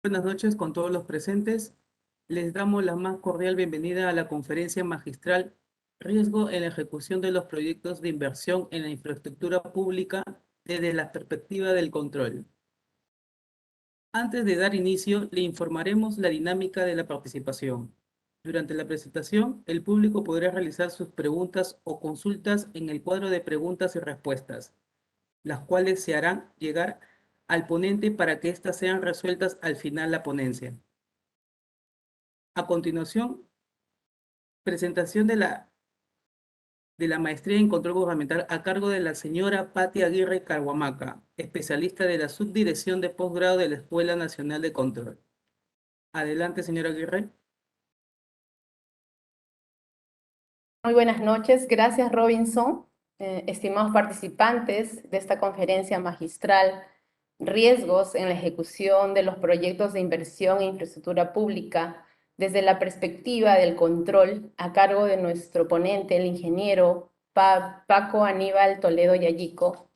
Buenas noches con todos los presentes. Les damos la más cordial bienvenida a la conferencia magistral Riesgo en la ejecución de los proyectos de inversión en la infraestructura pública desde la perspectiva del control. Antes de dar inicio, le informaremos la dinámica de la participación. Durante la presentación, el público podrá realizar sus preguntas o consultas en el cuadro de preguntas y respuestas, las cuales se harán llegar al ponente para que éstas sean resueltas al final de la ponencia. A continuación, presentación de la maestría en control gubernamental a cargo de la señora Patti Aguirre Caguamaca, especialista de la subdirección de posgrado de la Escuela Nacional de Control. Adelante, señora Aguirre. Muy buenas noches, gracias Robinson. Estimados participantes de esta conferencia magistral, riesgos en la ejecución de los proyectos de inversión en infraestructura pública desde la perspectiva del control, a cargo de nuestro ponente, el ingeniero Paco Aníbal Toledo Yayico.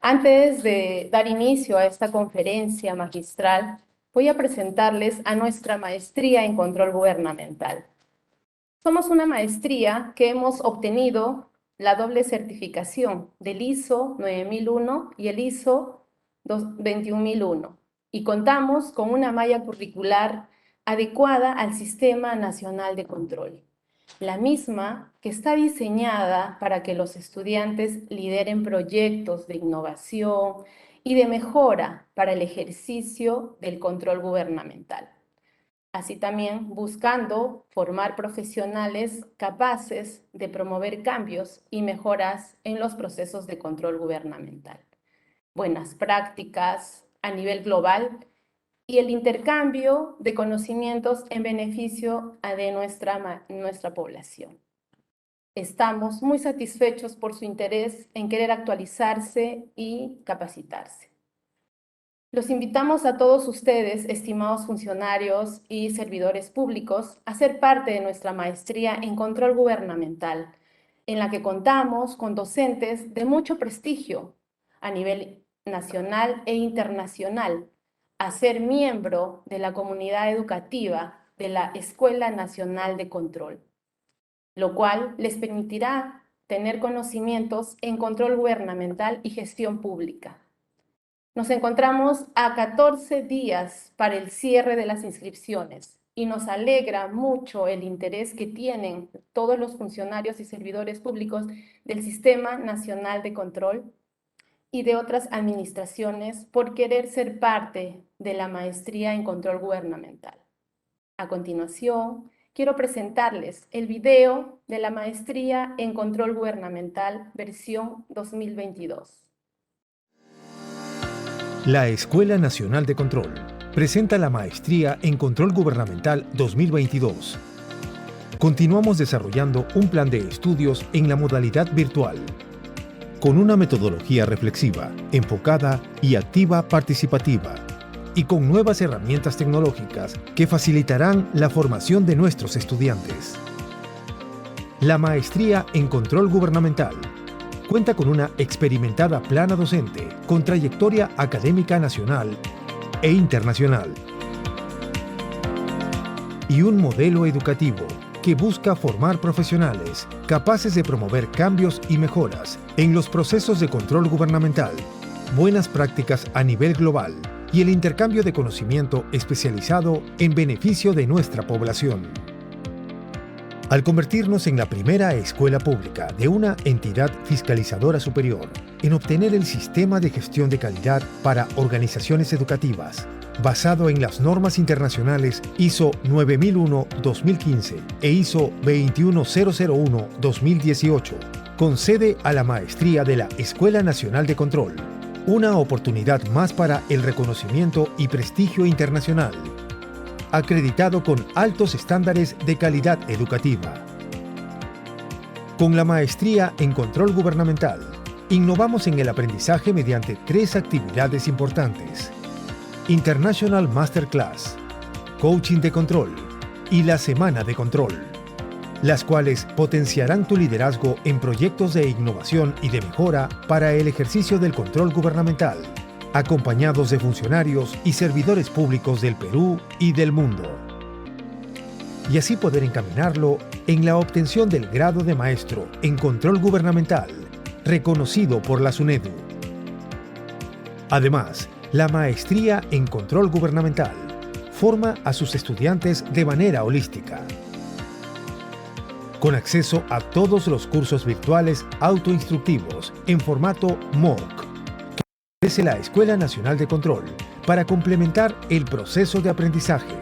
Antes de dar inicio a esta conferencia magistral, voy a presentarles a nuestra maestría en control gubernamental. Somos una maestría que hemos obtenido la doble certificación del ISO 9001 y el ISO 21001 y contamos con una malla curricular adecuada al Sistema Nacional de Control. La misma que está diseñada para que los estudiantes lideren proyectos de innovación y de mejora para el ejercicio del control gubernamental. Así también buscando formar profesionales capaces de promover cambios y mejoras en los procesos de control gubernamental, buenas prácticas a nivel global y el intercambio de conocimientos en beneficio de nuestra población. Estamos muy satisfechos por su interés en querer actualizarse y capacitarse. Los invitamos a todos ustedes, estimados funcionarios y servidores públicos, a ser parte de nuestra maestría en control gubernamental, en la que contamos con docentes de mucho prestigio a nivel nacional e internacional, a ser miembro de la comunidad educativa de la Escuela Nacional de Control, lo cual les permitirá tener conocimientos en control gubernamental y gestión pública. Nos encontramos a 14 días para el cierre de las inscripciones y nos alegra mucho el interés que tienen todos los funcionarios y servidores públicos del Sistema Nacional de Control y de otras administraciones por querer ser parte de la maestría en control gubernamental. A continuación, quiero presentarles el video de la maestría en control gubernamental versión 2022. La Escuela Nacional de Control presenta la Maestría en Control Gubernamental 2022. Continuamos desarrollando un plan de estudios en la modalidad virtual, con una metodología reflexiva, enfocada y activa participativa, y con nuevas herramientas tecnológicas que facilitarán la formación de nuestros estudiantes. La Maestría en Control Gubernamental cuenta con una experimentada plana docente con trayectoria académica nacional e internacional y un modelo educativo que busca formar profesionales capaces de promover cambios y mejoras en los procesos de control gubernamental, buenas prácticas a nivel global y el intercambio de conocimiento especializado en beneficio de nuestra población. Al convertirnos en la primera escuela pública de una entidad fiscalizadora superior en obtener el sistema de gestión de calidad para organizaciones educativas, basado en las normas internacionales ISO 9001-2015 e ISO 21001-2018, concede a la maestría de la Escuela Nacional de Control una oportunidad más para el reconocimiento y prestigio internacional, acreditado con altos estándares de calidad educativa. Con la maestría en control gubernamental, innovamos en el aprendizaje mediante 3 actividades importantes: International Masterclass, Coaching de Control y la Semana de Control, las cuales potenciarán tu liderazgo en proyectos de innovación y de mejora para el ejercicio del control gubernamental acompañados de funcionarios y servidores públicos del Perú y del mundo. Y así poder encaminarlo en la obtención del grado de maestro en control gubernamental, reconocido por la SUNEDU. Además, la maestría en control gubernamental forma a sus estudiantes de manera holística, con acceso a todos los cursos virtuales autoinstructivos en formato MOOC, que ofrece la Escuela Nacional de Control para complementar el proceso de aprendizaje.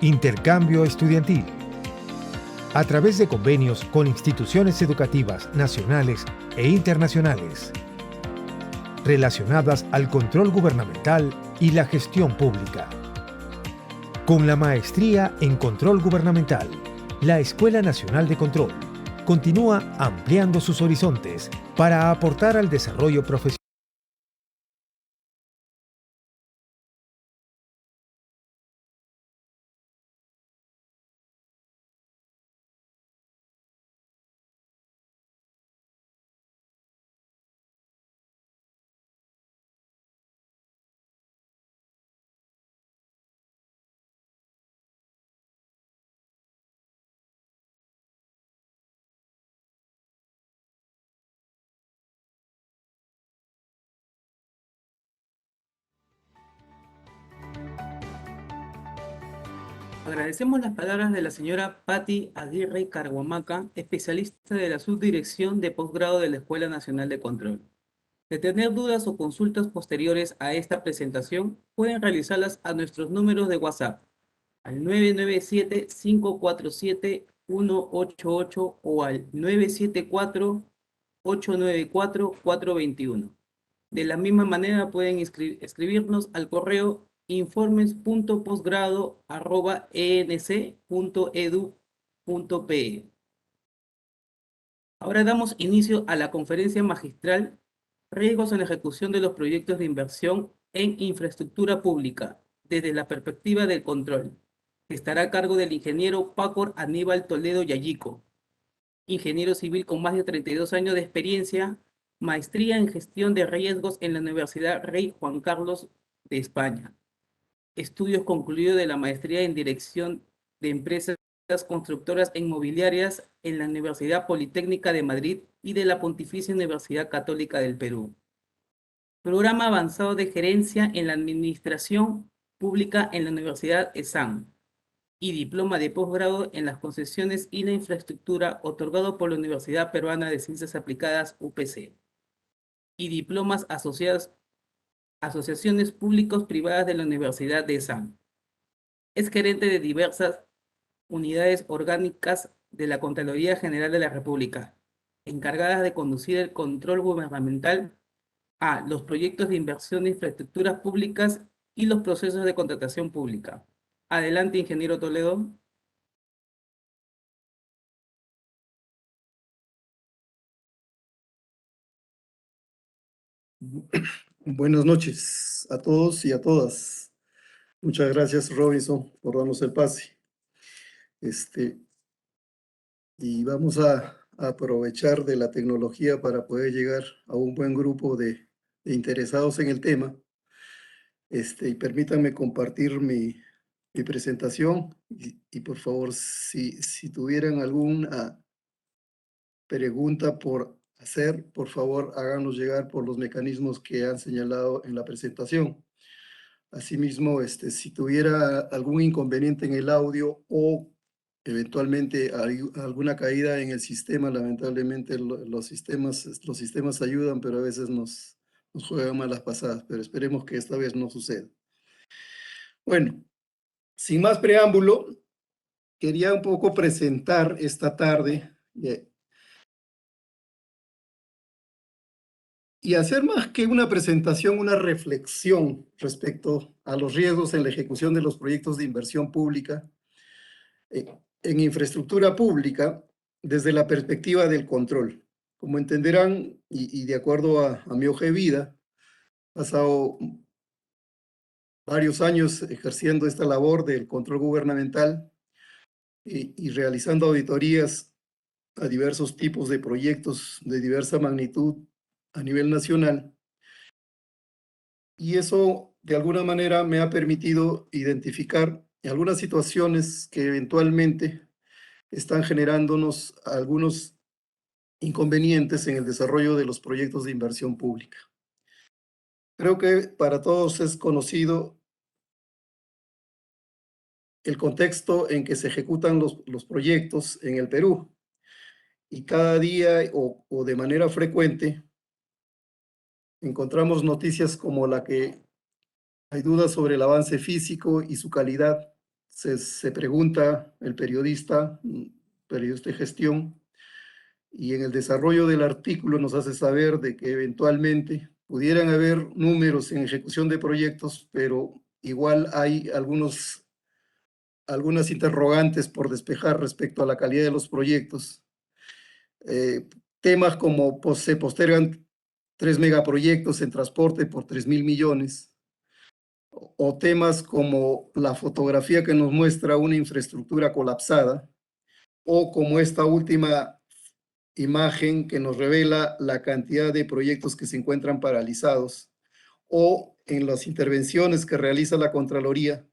Intercambio estudiantil. A través de convenios con instituciones educativas nacionales e internacionales relacionadas al control gubernamental y la gestión pública. Con la maestría en control gubernamental, la Escuela Nacional de Control continúa ampliando sus horizontes para aportar al desarrollo profesional. Agradecemos las palabras de la señora Patti Aguirre Carhuamaca, especialista de la Subdirección de Posgrado de la Escuela Nacional de Control. De tener dudas o consultas posteriores a esta presentación, pueden realizarlas a nuestros números de WhatsApp, al 997-547-188 o al 974-894-421. De la misma manera pueden escribirnos al correo informes.posgrado@enc.edu.pe. Ahora damos inicio a la conferencia magistral Riesgos en la ejecución de los proyectos de inversión en infraestructura pública desde la perspectiva del control, que estará a cargo del ingeniero Pácor Aníbal Toledo Yayico, ingeniero civil con más de 32 años de experiencia, maestría en gestión de riesgos en la Universidad Rey Juan Carlos de España, estudios concluidos de la maestría en dirección de empresas constructoras e inmobiliarias en la Universidad Politécnica de Madrid y de la Pontificia Universidad Católica del Perú. Programa avanzado de gerencia en la administración pública en la Universidad ESAN y diploma de posgrado en las concesiones y la infraestructura otorgado por la Universidad Peruana de Ciencias Aplicadas UPC y diplomas asociados asociaciones públicos privadas de la Universidad de ESAN. Es gerente de diversas unidades orgánicas de la Contraloría General de la República, encargadas de conducir el control gubernamental a los proyectos de inversión de infraestructuras públicas y los procesos de contratación pública. Adelante, ingeniero Toledo. Buenas noches a todos y a todas. Muchas gracias, Robinson, por darnos el pase. Y vamos a aprovechar de la tecnología para poder llegar a un buen grupo de interesados en el tema. Y permítanme compartir mi presentación y por favor, si tuvieran alguna pregunta por hacer, por favor, háganos llegar por los mecanismos que han señalado en la presentación. Asimismo, si tuviera algún inconveniente en el audio o eventualmente alguna caída en el sistema, lamentablemente los sistemas ayudan, pero a veces nos juegan malas pasadas, pero esperemos que esta vez no suceda. Bueno, sin más preámbulo, quería un poco presentar esta tarde y hacer más que una presentación, una reflexión respecto a los riesgos en la ejecución de los proyectos de inversión pública en infraestructura pública desde la perspectiva del control. Como entenderán, y de acuerdo a mi hoja de vida, he pasado varios años ejerciendo esta labor del control gubernamental y realizando auditorías a diversos tipos de proyectos de diversa magnitud a nivel nacional. Y eso, de alguna manera, me ha permitido identificar algunas situaciones que eventualmente están generándonos algunos inconvenientes en el desarrollo de los proyectos de inversión pública. Creo que para todos es conocido el contexto en que se ejecutan los proyectos en el Perú. Y cada día o de manera frecuente encontramos noticias como la que hay dudas sobre el avance físico y su calidad. Se pregunta el periodista de gestión, y en el desarrollo del artículo nos hace saber de que eventualmente pudieran haber números en ejecución de proyectos, pero igual hay algunas interrogantes por despejar respecto a la calidad de los proyectos. Temas como se postergan 3 megaproyectos en transporte por 3.000 millones, o temas como la fotografía que nos muestra una infraestructura colapsada, o como esta última imagen que nos revela la cantidad de proyectos que se encuentran paralizados, o en las intervenciones que realiza la Contraloría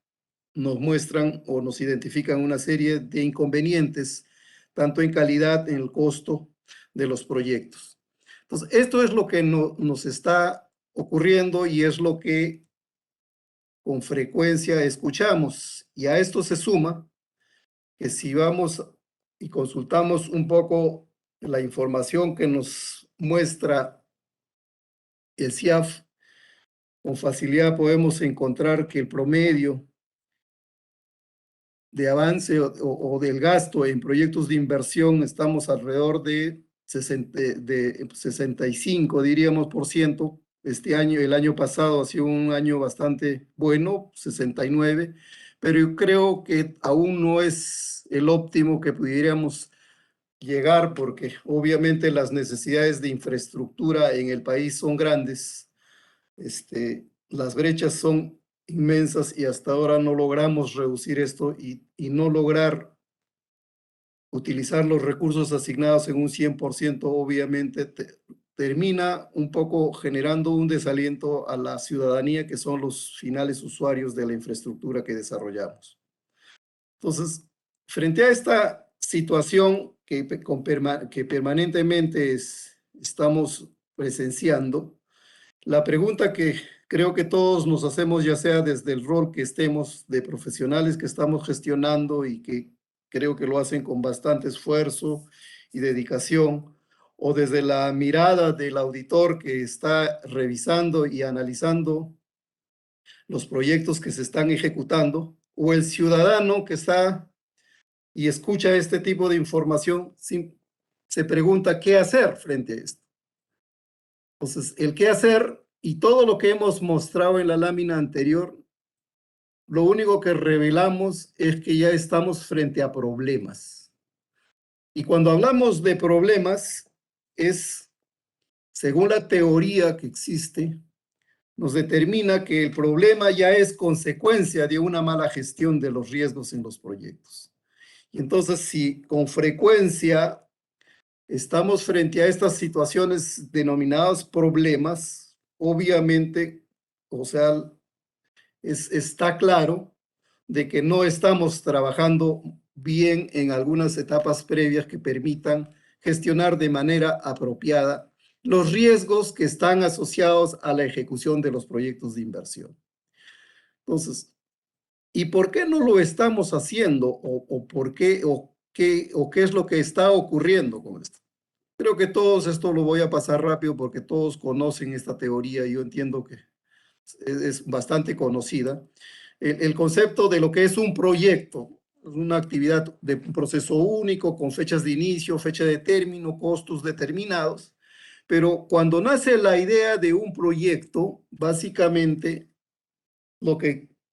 nos muestran o nos identifican una serie de inconvenientes, tanto en calidad, en el costo de los proyectos. Entonces, esto es lo que nos está ocurriendo y es lo que con frecuencia escuchamos. Y a esto se suma que si vamos y consultamos un poco la información que nos muestra el CIAF, con facilidad podemos encontrar que el promedio de avance o del gasto en proyectos de inversión estamos alrededor de 65, diríamos, por ciento. Este año, el año pasado ha sido un año bastante bueno, 69, pero yo creo que aún no es el óptimo que pudiéramos llegar, porque obviamente las necesidades de infraestructura en el país son grandes. Las brechas son inmensas y hasta ahora no logramos reducir esto y no lograr utilizar los recursos asignados en un 100%, obviamente termina un poco generando un desaliento a la ciudadanía, que son los finales usuarios de la infraestructura que desarrollamos. Entonces, frente a esta situación que permanentemente estamos presenciando, la pregunta que creo que todos nos hacemos, ya sea desde el rol que estemos de profesionales que estamos gestionando y que creo que lo hacen con bastante esfuerzo y dedicación, o desde la mirada del auditor que está revisando y analizando los proyectos que se están ejecutando, o el ciudadano que está y escucha este tipo de información, se pregunta qué hacer frente a esto. Entonces, el qué hacer y todo lo que hemos mostrado en la lámina anterior, lo único que revelamos es que ya estamos frente a problemas. Y cuando hablamos de problemas, según la teoría que existe, nos determina que el problema ya es consecuencia de una mala gestión de los riesgos en los proyectos. Y entonces, si con frecuencia estamos frente a estas situaciones denominadas problemas, obviamente, o sea, está claro de que no estamos trabajando bien en algunas etapas previas que permitan gestionar de manera apropiada los riesgos que están asociados a la ejecución de los proyectos de inversión. Entonces, ¿y por qué no lo estamos haciendo? ¿O por qué? ¿Qué es lo que está ocurriendo con esto? Creo que todos, esto lo voy a pasar rápido porque todos conocen esta teoría y yo entiendo que es bastante conocida. El concepto de lo que es un proyecto, es una actividad de un proceso único con fechas de inicio, fecha de término, costos determinados, pero cuando nace la idea de un proyecto, básicamente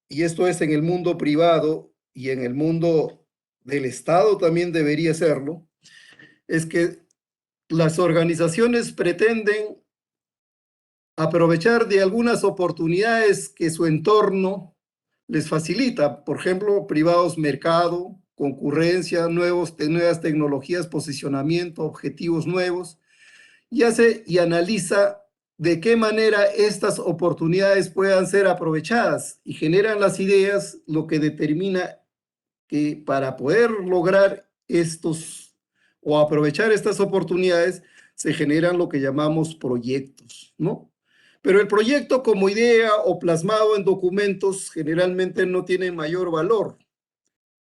y esto es en el mundo privado y en el mundo del Estado también debería serlo, es que las organizaciones pretenden aprovechar de algunas oportunidades que su entorno les facilita, por ejemplo, privados mercado, concurrencia, nuevas tecnologías, posicionamiento, objetivos nuevos, y analiza de qué manera estas oportunidades puedan ser aprovechadas y generan las ideas, lo que determina que para poder lograr estos o aprovechar estas oportunidades se generan lo que llamamos proyectos, ¿no? Pero el proyecto como idea o plasmado en documentos generalmente no tiene mayor valor.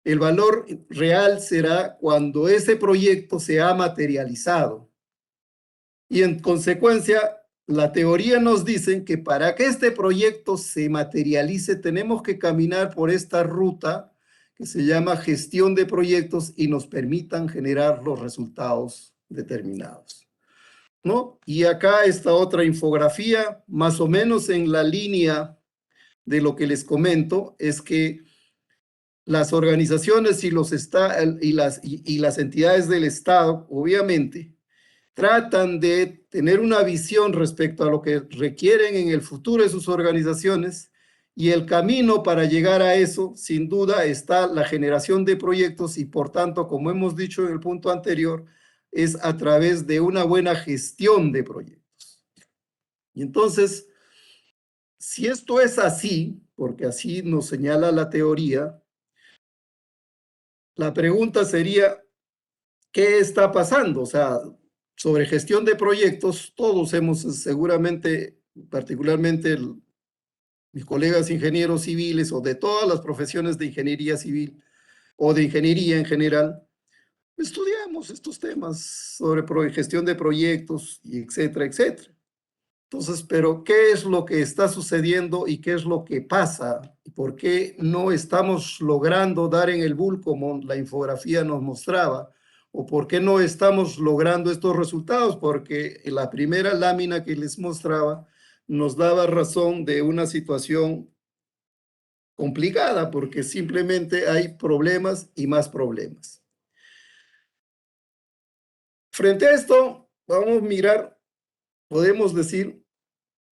El valor real será cuando ese proyecto se ha materializado. Y en consecuencia, la teoría nos dice que para que este proyecto se materialice, tenemos que caminar por esta ruta que se llama gestión de proyectos y nos permitan generar los resultados determinados, ¿no? Y acá esta otra infografía, más o menos en la línea de lo que les comento, es que las organizaciones y las entidades del Estado, obviamente, tratan de tener una visión respecto a lo que requieren en el futuro de sus organizaciones, y el camino para llegar a eso, sin duda, está la generación de proyectos y, por tanto, como hemos dicho en el punto anterior, es a través de una buena gestión de proyectos. Y entonces, si esto es así, porque así nos señala la teoría, la pregunta sería, ¿qué está pasando? O sea, sobre gestión de proyectos, todos hemos seguramente, particularmente mis colegas ingenieros civiles o de todas las profesiones de ingeniería civil o de ingeniería en general, estudiamos estos temas sobre gestión de proyectos, y etcétera, etcétera. Entonces, pero ¿qué es lo que está sucediendo y qué es lo que pasa? ¿Por qué no estamos logrando dar en el bull como la infografía nos mostraba? ¿O por qué no estamos logrando estos resultados? Porque en la primera lámina que les mostraba nos daba razón de una situación complicada, porque simplemente hay problemas y más problemas. Frente a esto, vamos a mirar, podemos decir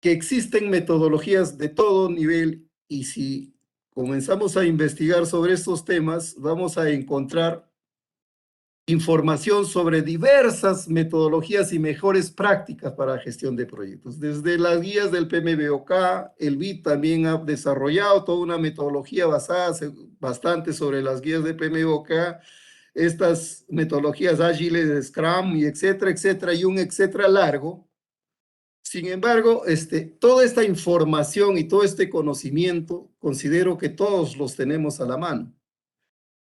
que existen metodologías de todo nivel, y si comenzamos a investigar sobre estos temas, vamos a encontrar información sobre diversas metodologías y mejores prácticas para la gestión de proyectos. Desde las guías del PMBOK, el BID también ha desarrollado toda una metodología basada bastante sobre las guías del PMBOK, estas metodologías ágiles de Scrum y etcétera, etcétera, y un etcétera largo. Sin embargo, toda esta información y todo este conocimiento, considero que todos los tenemos a la mano.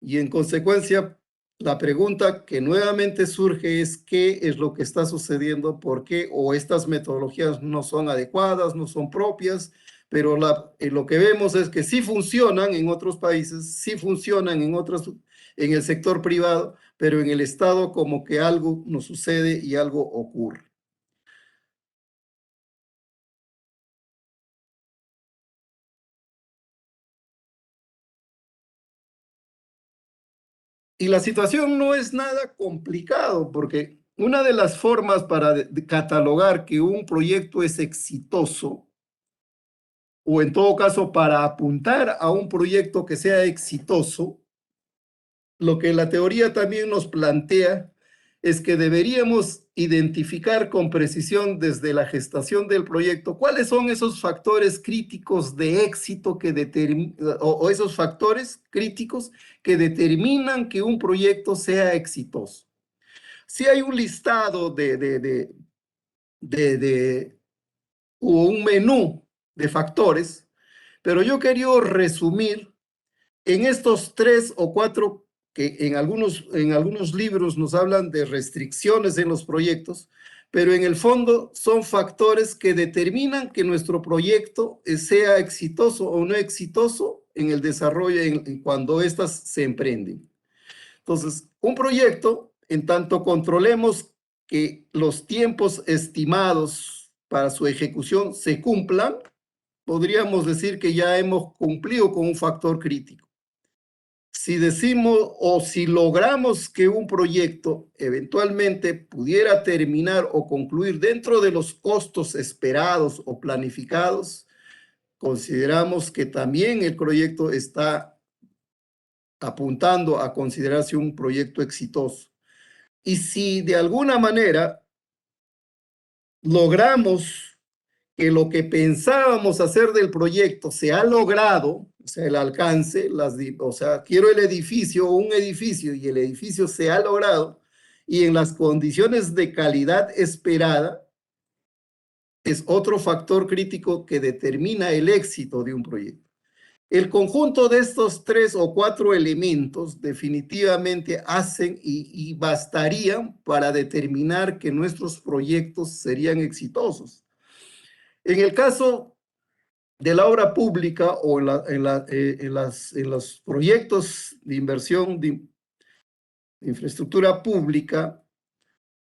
Y en consecuencia, la pregunta que nuevamente surge es ¿qué es lo que está sucediendo? ¿Por qué? O estas metodologías no son adecuadas, no son propias, pero lo que vemos es que sí funcionan en otros países, sí funcionan en el sector privado, pero en el Estado como que algo nos sucede y algo ocurre. Y la situación no es nada complicado, porque una de las formas para catalogar que un proyecto es exitoso, o en todo caso para apuntar a un proyecto que sea exitoso, lo que la teoría también nos plantea es que deberíamos identificar con precisión desde la gestación del proyecto cuáles son esos factores críticos de éxito que o esos factores críticos que determinan que un proyecto sea exitoso. Si hay un listado o un menú de factores, pero yo quería resumir en estos 3 o 4 que en algunos libros nos hablan de restricciones en los proyectos, pero en el fondo son factores que determinan que nuestro proyecto sea exitoso o no exitoso en el desarrollo, cuando éstas se emprenden. Entonces, un proyecto, en tanto controlemos que los tiempos estimados para su ejecución se cumplan, podríamos decir que ya hemos cumplido con un factor crítico. Si decimos o si logramos que un proyecto eventualmente pudiera terminar o concluir dentro de los costos esperados o planificados, consideramos que también el proyecto está apuntando a considerarse un proyecto exitoso. Y si de alguna manera logramos que lo que pensábamos hacer del proyecto se ha logrado, o sea, el alcance, o sea, quiero el edificio o un edificio y el edificio se ha logrado y en las condiciones de calidad esperada, es otro factor crítico que determina el éxito de un proyecto. El conjunto de estos 3 o 4 elementos definitivamente hacen y bastarían para determinar que nuestros proyectos serían exitosos. En el caso de la obra pública o en los proyectos de inversión de infraestructura pública,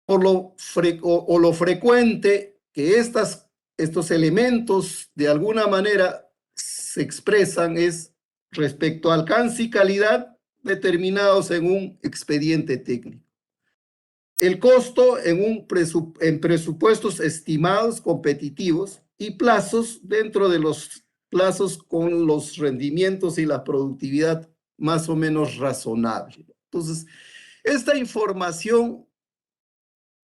lo frecuente que estos elementos de alguna manera se expresan es respecto a alcance y calidad determinados en un expediente técnico. El costo en presupuestos estimados competitivos y plazos dentro de los plazos con los rendimientos y la productividad más o menos razonable. Entonces, esta información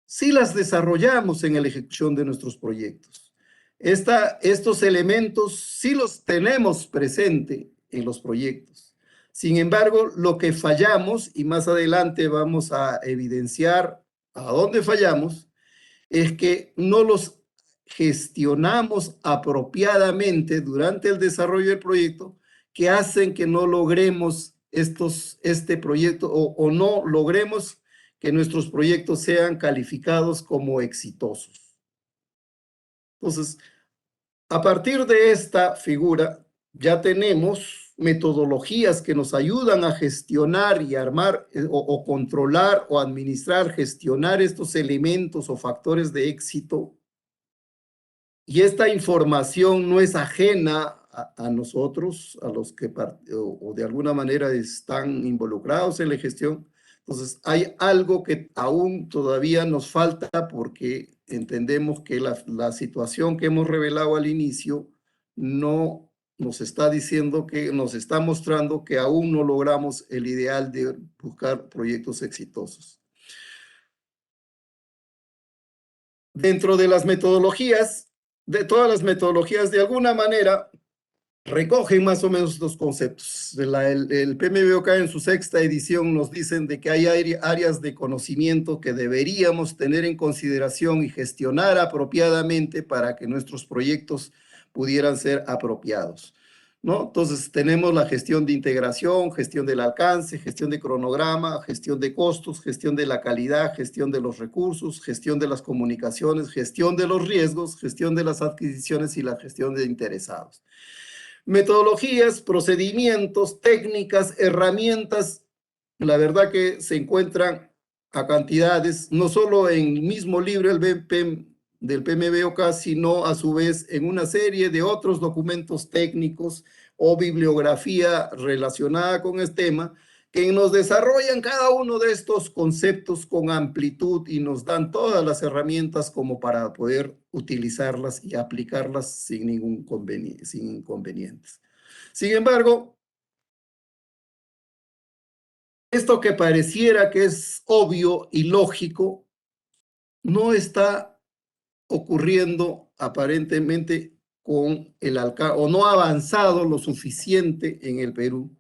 sí las desarrollamos en la ejecución de nuestros proyectos. Estos elementos sí los tenemos presente en los proyectos. Sin embargo, lo que fallamos, y más adelante vamos a evidenciar a dónde fallamos, es que no los gestionamos apropiadamente durante el desarrollo del proyecto, que hacen que no logremos este proyecto o no logremos que nuestros proyectos sean calificados como exitosos. Entonces, a partir de esta figura, ya tenemos metodologías que nos ayudan a gestionar y armar o controlar o administrar, gestionar estos elementos o factores de éxito. Y esta información no es ajena a nosotros, a los que o de alguna manera están involucrados en la gestión. Entonces, hay algo que aún todavía nos falta porque entendemos que la situación que hemos revelado al inicio no nos está diciendo nos está mostrando que aún no logramos el ideal de buscar proyectos exitosos. Dentro de las metodologías, de todas las metodologías, de alguna manera, recogen más o menos los conceptos. El PMBOK en su 6ª edición nos dicen de que hay áreas de conocimiento que deberíamos tener en consideración y gestionar apropiadamente para que nuestros proyectos pudieran ser apropiados, ¿no? Entonces tenemos la gestión de integración, gestión del alcance, gestión de cronograma, gestión de costos, gestión de la calidad, gestión de los recursos, gestión de las comunicaciones, gestión de los riesgos, gestión de las adquisiciones y la gestión de interesados. Metodologías, procedimientos, técnicas, herramientas, la verdad que se encuentran a cantidades, no solo en el mismo libro del PMBOK, sino a su vez en una serie de otros documentos técnicos o bibliografía relacionada con este tema, que nos desarrollan cada uno de estos conceptos con amplitud y nos dan todas las herramientas como para poder utilizarlas y aplicarlas sin inconvenientes. Sin embargo, esto que pareciera que es obvio y lógico, no está ocurriendo aparentemente con el alcance, o no ha avanzado lo suficiente en el Perú.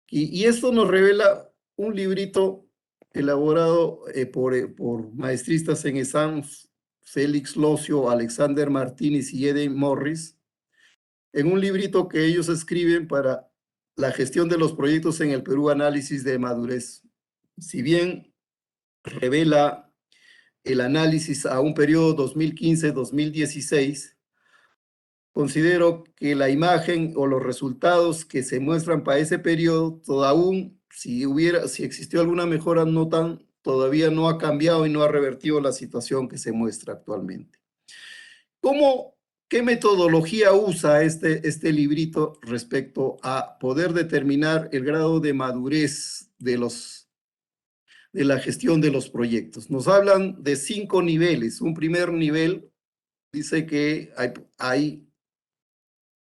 Y esto nos revela un librito elaborado por maestristas en ESAM, Félix Locio, Alexander Martínez y Eden Morris, en un librito que ellos escriben para la gestión de los proyectos en el Perú, análisis de madurez. Si bien revela el análisis a un periodo 2015-2016, considero que la imagen o los resultados que se muestran para ese periodo, aún si existió alguna mejora, todavía no ha cambiado y no ha revertido la situación que se muestra actualmente. ¿Qué metodología usa este librito respecto a poder determinar el grado de madurez de la gestión de los proyectos? Nos hablan de 5 niveles. Un primer nivel dice que hay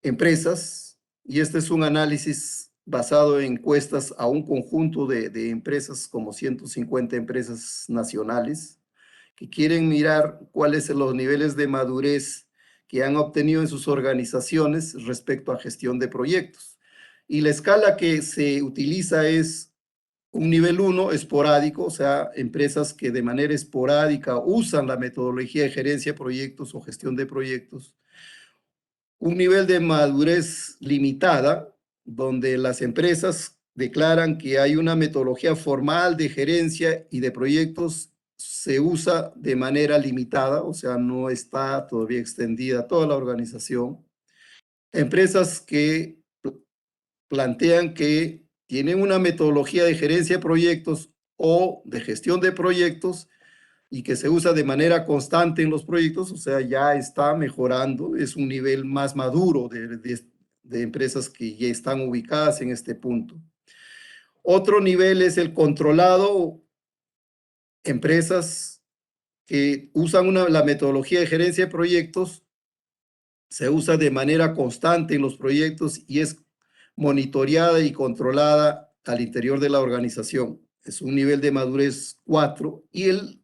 empresas, y este es un análisis basado en encuestas a un conjunto de empresas, como 150 empresas nacionales, que quieren mirar cuáles son los niveles de madurez que han obtenido en sus organizaciones respecto a gestión de proyectos. Y la escala que se utiliza es un nivel 1 esporádico, o sea, empresas que de manera esporádica usan la metodología de gerencia de proyectos o gestión de proyectos. Un nivel de madurez limitada, donde las empresas declaran que hay una metodología formal de gerencia y de proyectos, se usa de manera limitada, o sea, no está todavía extendida a toda la organización. Empresas que plantean que tienen una metodología de gerencia de proyectos o de gestión de proyectos y que se usa de manera constante en los proyectos, o sea, ya está mejorando, es un nivel más maduro de empresas que ya están ubicadas en este punto. Otro nivel es el controlado, empresas que usan la metodología de gerencia de proyectos, se usa de manera constante en los proyectos y es monitoreada y controlada al interior de la organización. Es un nivel de madurez 4 y el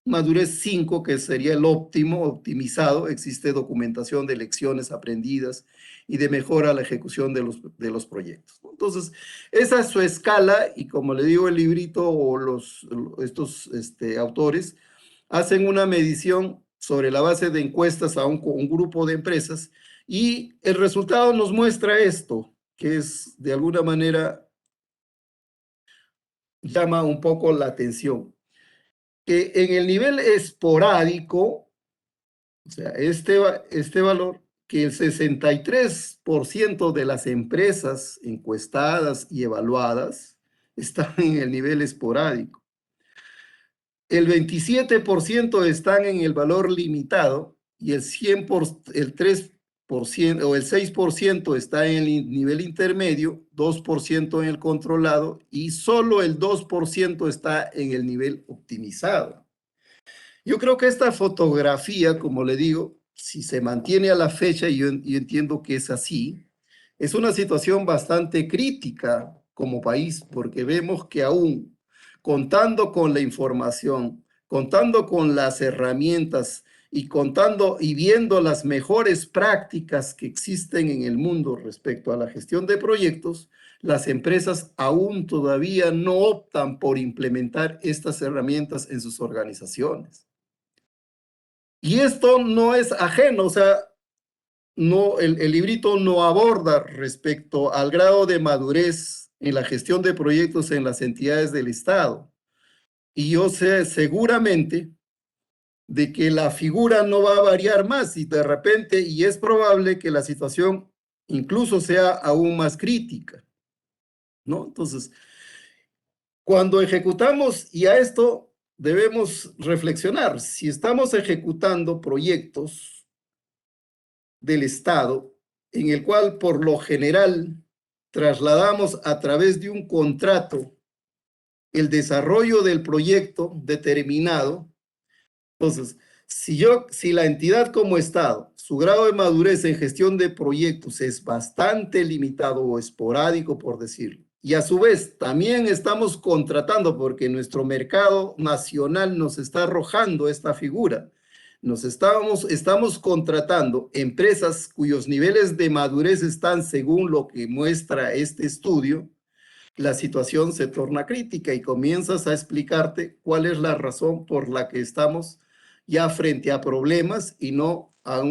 madurez 5, que sería el óptimo, optimizado. Existe documentación de lecciones aprendidas y de mejora a la ejecución de los proyectos. Entonces, esa es su escala y como le digo el librito o estos autores hacen una medición sobre la base de encuestas a un grupo de empresas y el resultado nos muestra esto, que es de alguna manera llama un poco la atención. Que en el nivel esporádico, o sea, este valor, que el 63% de las empresas encuestadas y evaluadas están en el nivel esporádico. El 27% están en el valor limitado y el 3% o el 6% está en el nivel intermedio, 2% en el controlado y solo el 2% está en el nivel optimizado. Yo creo que esta fotografía, como le digo, si se mantiene a la fecha, y yo entiendo que es así, es una situación bastante crítica como país, porque vemos que aún contando con la información, contando con las herramientas y contando y viendo las mejores prácticas que existen en el mundo respecto a la gestión de proyectos, las empresas aún todavía no optan por implementar estas herramientas en sus organizaciones. Y esto no es ajeno, o sea, no, el librito no aborda respecto al grado de madurez en la gestión de proyectos en las entidades del Estado. Y yo sé seguramente de que la figura no va a variar más y de repente, y es probable que la situación incluso sea aún más crítica, ¿no? Entonces, cuando ejecutamos, y a esto debemos reflexionar, si estamos ejecutando proyectos del Estado, en el cual por lo general trasladamos a través de un contrato el desarrollo del proyecto determinado. Entonces, si la entidad como Estado, su grado de madurez en gestión de proyectos es bastante limitado o esporádico, por decirlo, y a su vez también estamos contratando porque nuestro mercado nacional nos está arrojando esta figura, estamos contratando empresas cuyos niveles de madurez están según lo que muestra este estudio, la situación se torna crítica y comienzas a explicarte cuál es la razón por la que estamos ya frente a problemas y no a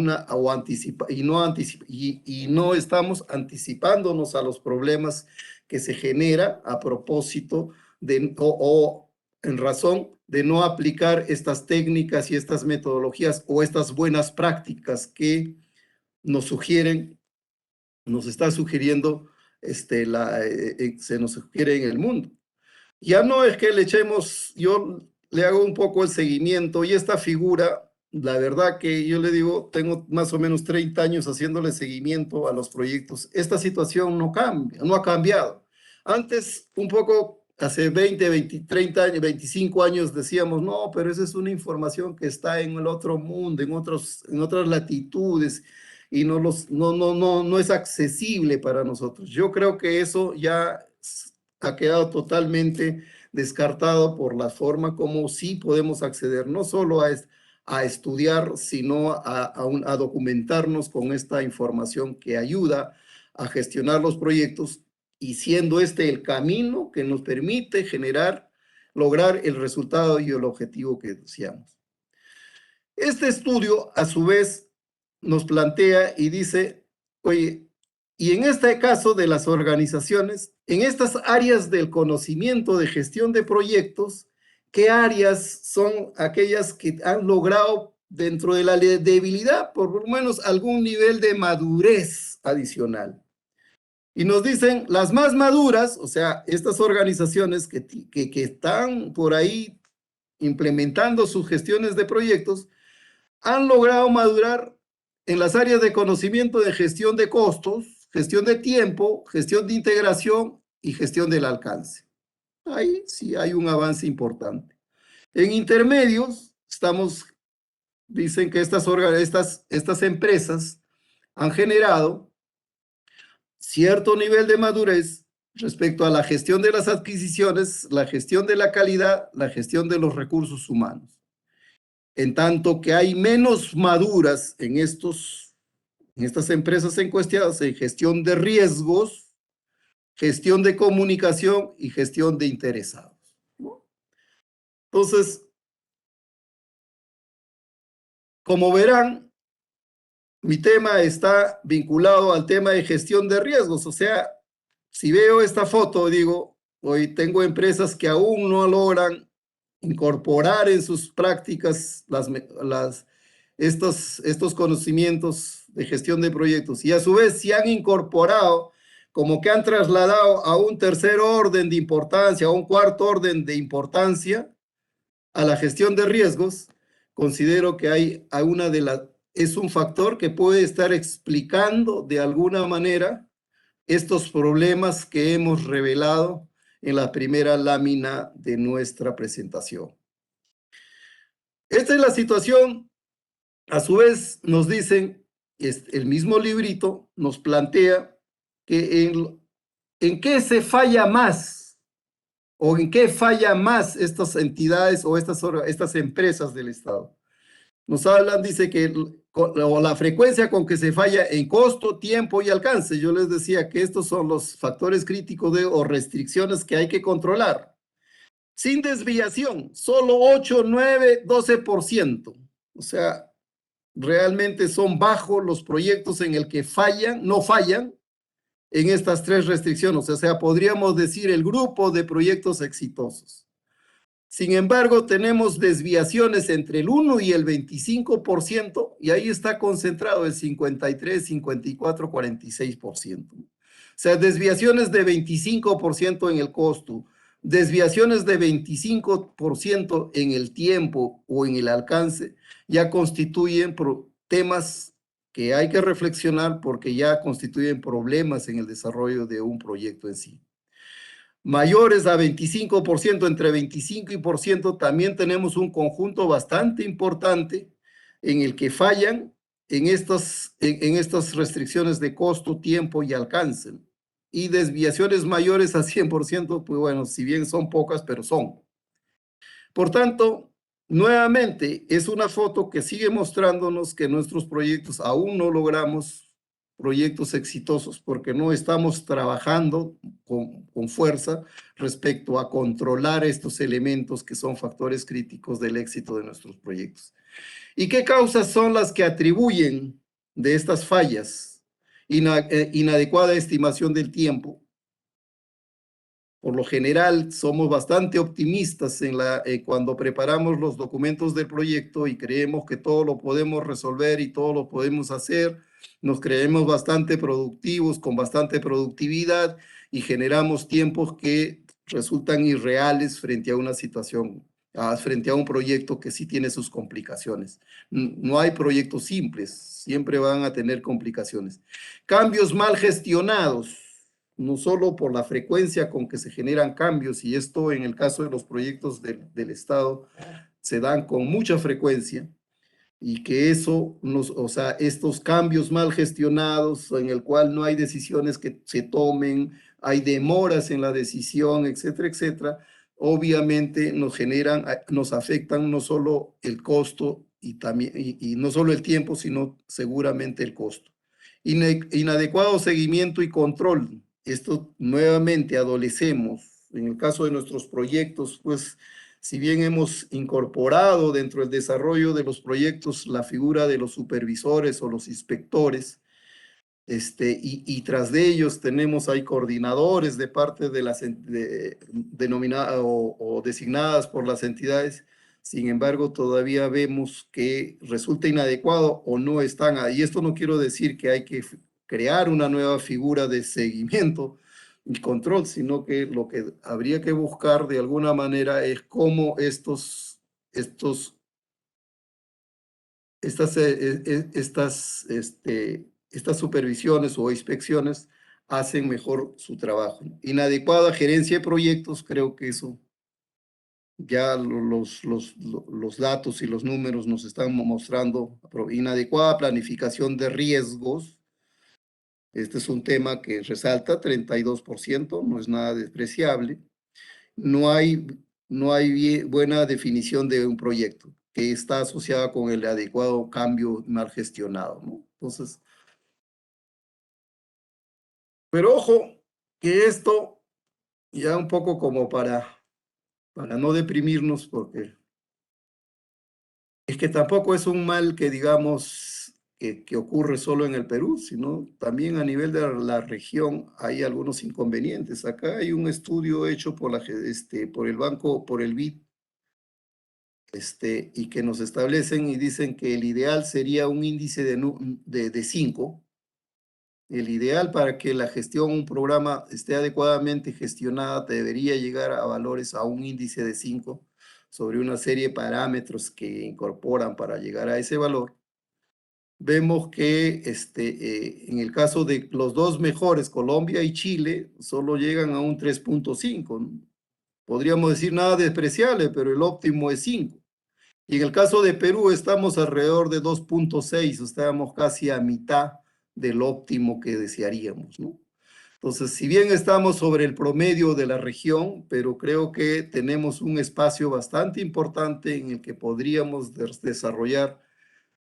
y no estamos anticipándonos a los problemas que se genera a propósito de o en razón de no aplicar estas técnicas y estas metodologías o estas buenas prácticas que nos está sugiriendo se nos sugiere en el mundo. Ya no es que le echemos, yo le hago un poco el seguimiento y esta figura, la verdad que yo le digo, tengo más o menos 30 años haciéndole seguimiento a los proyectos. Esta situación no cambia, no ha cambiado. Antes, un poco, hace 20, 20, 30 años, 25 años decíamos, no, pero esa es una información que está en el otro mundo, en otras latitudes y no es accesible para nosotros. Yo creo que eso ya ha quedado totalmente descartado por la forma como sí podemos acceder no solo a estudiar, sino a documentarnos con esta información que ayuda a gestionar los proyectos y siendo este el camino que nos permite lograr el resultado y el objetivo que deseamos. Este estudio, a su vez, nos plantea y dice, oye, y en este caso de las organizaciones, en estas áreas del conocimiento de gestión de proyectos, ¿qué áreas son aquellas que han logrado dentro de la debilidad, por lo menos algún nivel de madurez adicional? Y nos dicen, las más maduras, o sea, estas organizaciones que están por ahí implementando sus gestiones de proyectos, han logrado madurar en las áreas de conocimiento de gestión de costos, gestión de tiempo, gestión de integración y gestión del alcance. Ahí sí hay un avance importante. En intermedios, dicen que estas empresas han generado cierto nivel de madurez respecto a la gestión de las adquisiciones, la gestión de la calidad, la gestión de los recursos humanos. En tanto que hay menos maduras en estas empresas encuestadas en gestión de riesgos, gestión de comunicación y gestión de interesados, ¿no? Entonces, como verán, mi tema está vinculado al tema de gestión de riesgos. O sea, si veo esta foto, digo, hoy tengo empresas que aún no logran incorporar en sus prácticas estos conocimientos de gestión de proyectos y a su vez se han incorporado, como que han trasladado a un tercer orden de importancia, a un cuarto orden de importancia a la gestión de riesgos. Considero que es un factor que puede estar explicando de alguna manera estos problemas que hemos revelado en la primera lámina de nuestra presentación. Esta es la situación. A su vez nos dicen, el mismo librito nos plantea que en qué se falla más o en qué falla más estas entidades o estas empresas del Estado. Nos hablan, dice que la frecuencia con que se falla en costo, tiempo y alcance. Yo les decía que estos son los factores críticos o restricciones que hay que controlar. Sin desviación, solo 8, 9, 12%. O sea, realmente son bajos los proyectos en el que no fallan en estas tres restricciones. O sea, podríamos decir el grupo de proyectos exitosos. Sin embargo, tenemos desviaciones entre el 1 y el 25%, y ahí está concentrado el 53, 54, 46%. O sea, desviaciones de 25% en el costo, desviaciones de 25% en el tiempo o en el alcance, ya constituyen temas que hay que reflexionar porque ya constituyen problemas en el desarrollo de un proyecto en sí. Mayores a 25%, entre 25%, también tenemos un conjunto bastante importante en el que fallan en estas restricciones de costo, tiempo y alcance. Y desviaciones mayores a 100%, pues bueno, si bien son pocas, pero son. Por tanto, nuevamente, es una foto que sigue mostrándonos que nuestros proyectos aún no logramos proyectos exitosos porque no estamos trabajando con fuerza respecto a controlar estos elementos que son factores críticos del éxito de nuestros proyectos. ¿Y qué causas son las que atribuyen de estas fallas? Inadecuada estimación del tiempo. Por lo general, somos bastante optimistas cuando preparamos los documentos del proyecto y creemos que todo lo podemos resolver y todo lo podemos hacer. Nos creemos bastante productivos, con bastante productividad y generamos tiempos que resultan irreales frente a una situación, frente a un proyecto que sí tiene sus complicaciones. No hay proyectos simples, siempre van a tener complicaciones. Cambios mal gestionados. No solo por la frecuencia con que se generan cambios, y esto en el caso de los proyectos del Estado se dan con mucha frecuencia, y que estos cambios mal gestionados en el cual no hay decisiones que se tomen, hay demoras en la decisión, etcétera, etcétera, obviamente nos afectan no solo el costo también, y no solo el tiempo, sino seguramente el costo. Inadecuado seguimiento y control. Esto nuevamente adolecemos. En el caso de nuestros proyectos, pues, si bien hemos incorporado dentro del desarrollo de los proyectos la figura de los supervisores o los inspectores, y tras de ellos tenemos ahí coordinadores de parte de las denominadas o designadas por las entidades. Sin embargo, todavía vemos que resulta inadecuado o no están ahí. Esto no quiero decir que hay que crear una nueva figura de seguimiento y control, sino que lo que habría que buscar de alguna manera es cómo estas supervisiones o inspecciones hacen mejor su trabajo. Inadecuada gerencia de proyectos, creo que eso ya los datos y los números nos están mostrando. Inadecuada planificación de riesgos. Este es un tema que resalta 32%, no es nada despreciable. No hay buena definición de un proyecto que está asociada con el adecuado cambio mal gestionado, ¿no? Entonces, pero ojo, que esto ya un poco como para no deprimirnos, porque es que tampoco es un mal que digamos que ocurre solo en el Perú, sino también a nivel de la región hay algunos inconvenientes. Acá hay un estudio hecho por el banco, por el BID, y que nos establecen y dicen que el ideal sería un índice de 5. El ideal para que la gestión, un programa esté adecuadamente gestionada, debería llegar a valores, a un índice de 5 sobre una serie de parámetros que incorporan para llegar a ese valor. Vemos que en el caso de los dos mejores, Colombia y Chile, solo llegan a un 3.5, ¿no? Podríamos decir nada despreciable, pero el óptimo es 5. Y en el caso de Perú estamos alrededor de 2.6, estamos casi a mitad del óptimo que desearíamos, ¿no? Entonces, si bien estamos sobre el promedio de la región, pero creo que tenemos un espacio bastante importante en el que podríamos desarrollar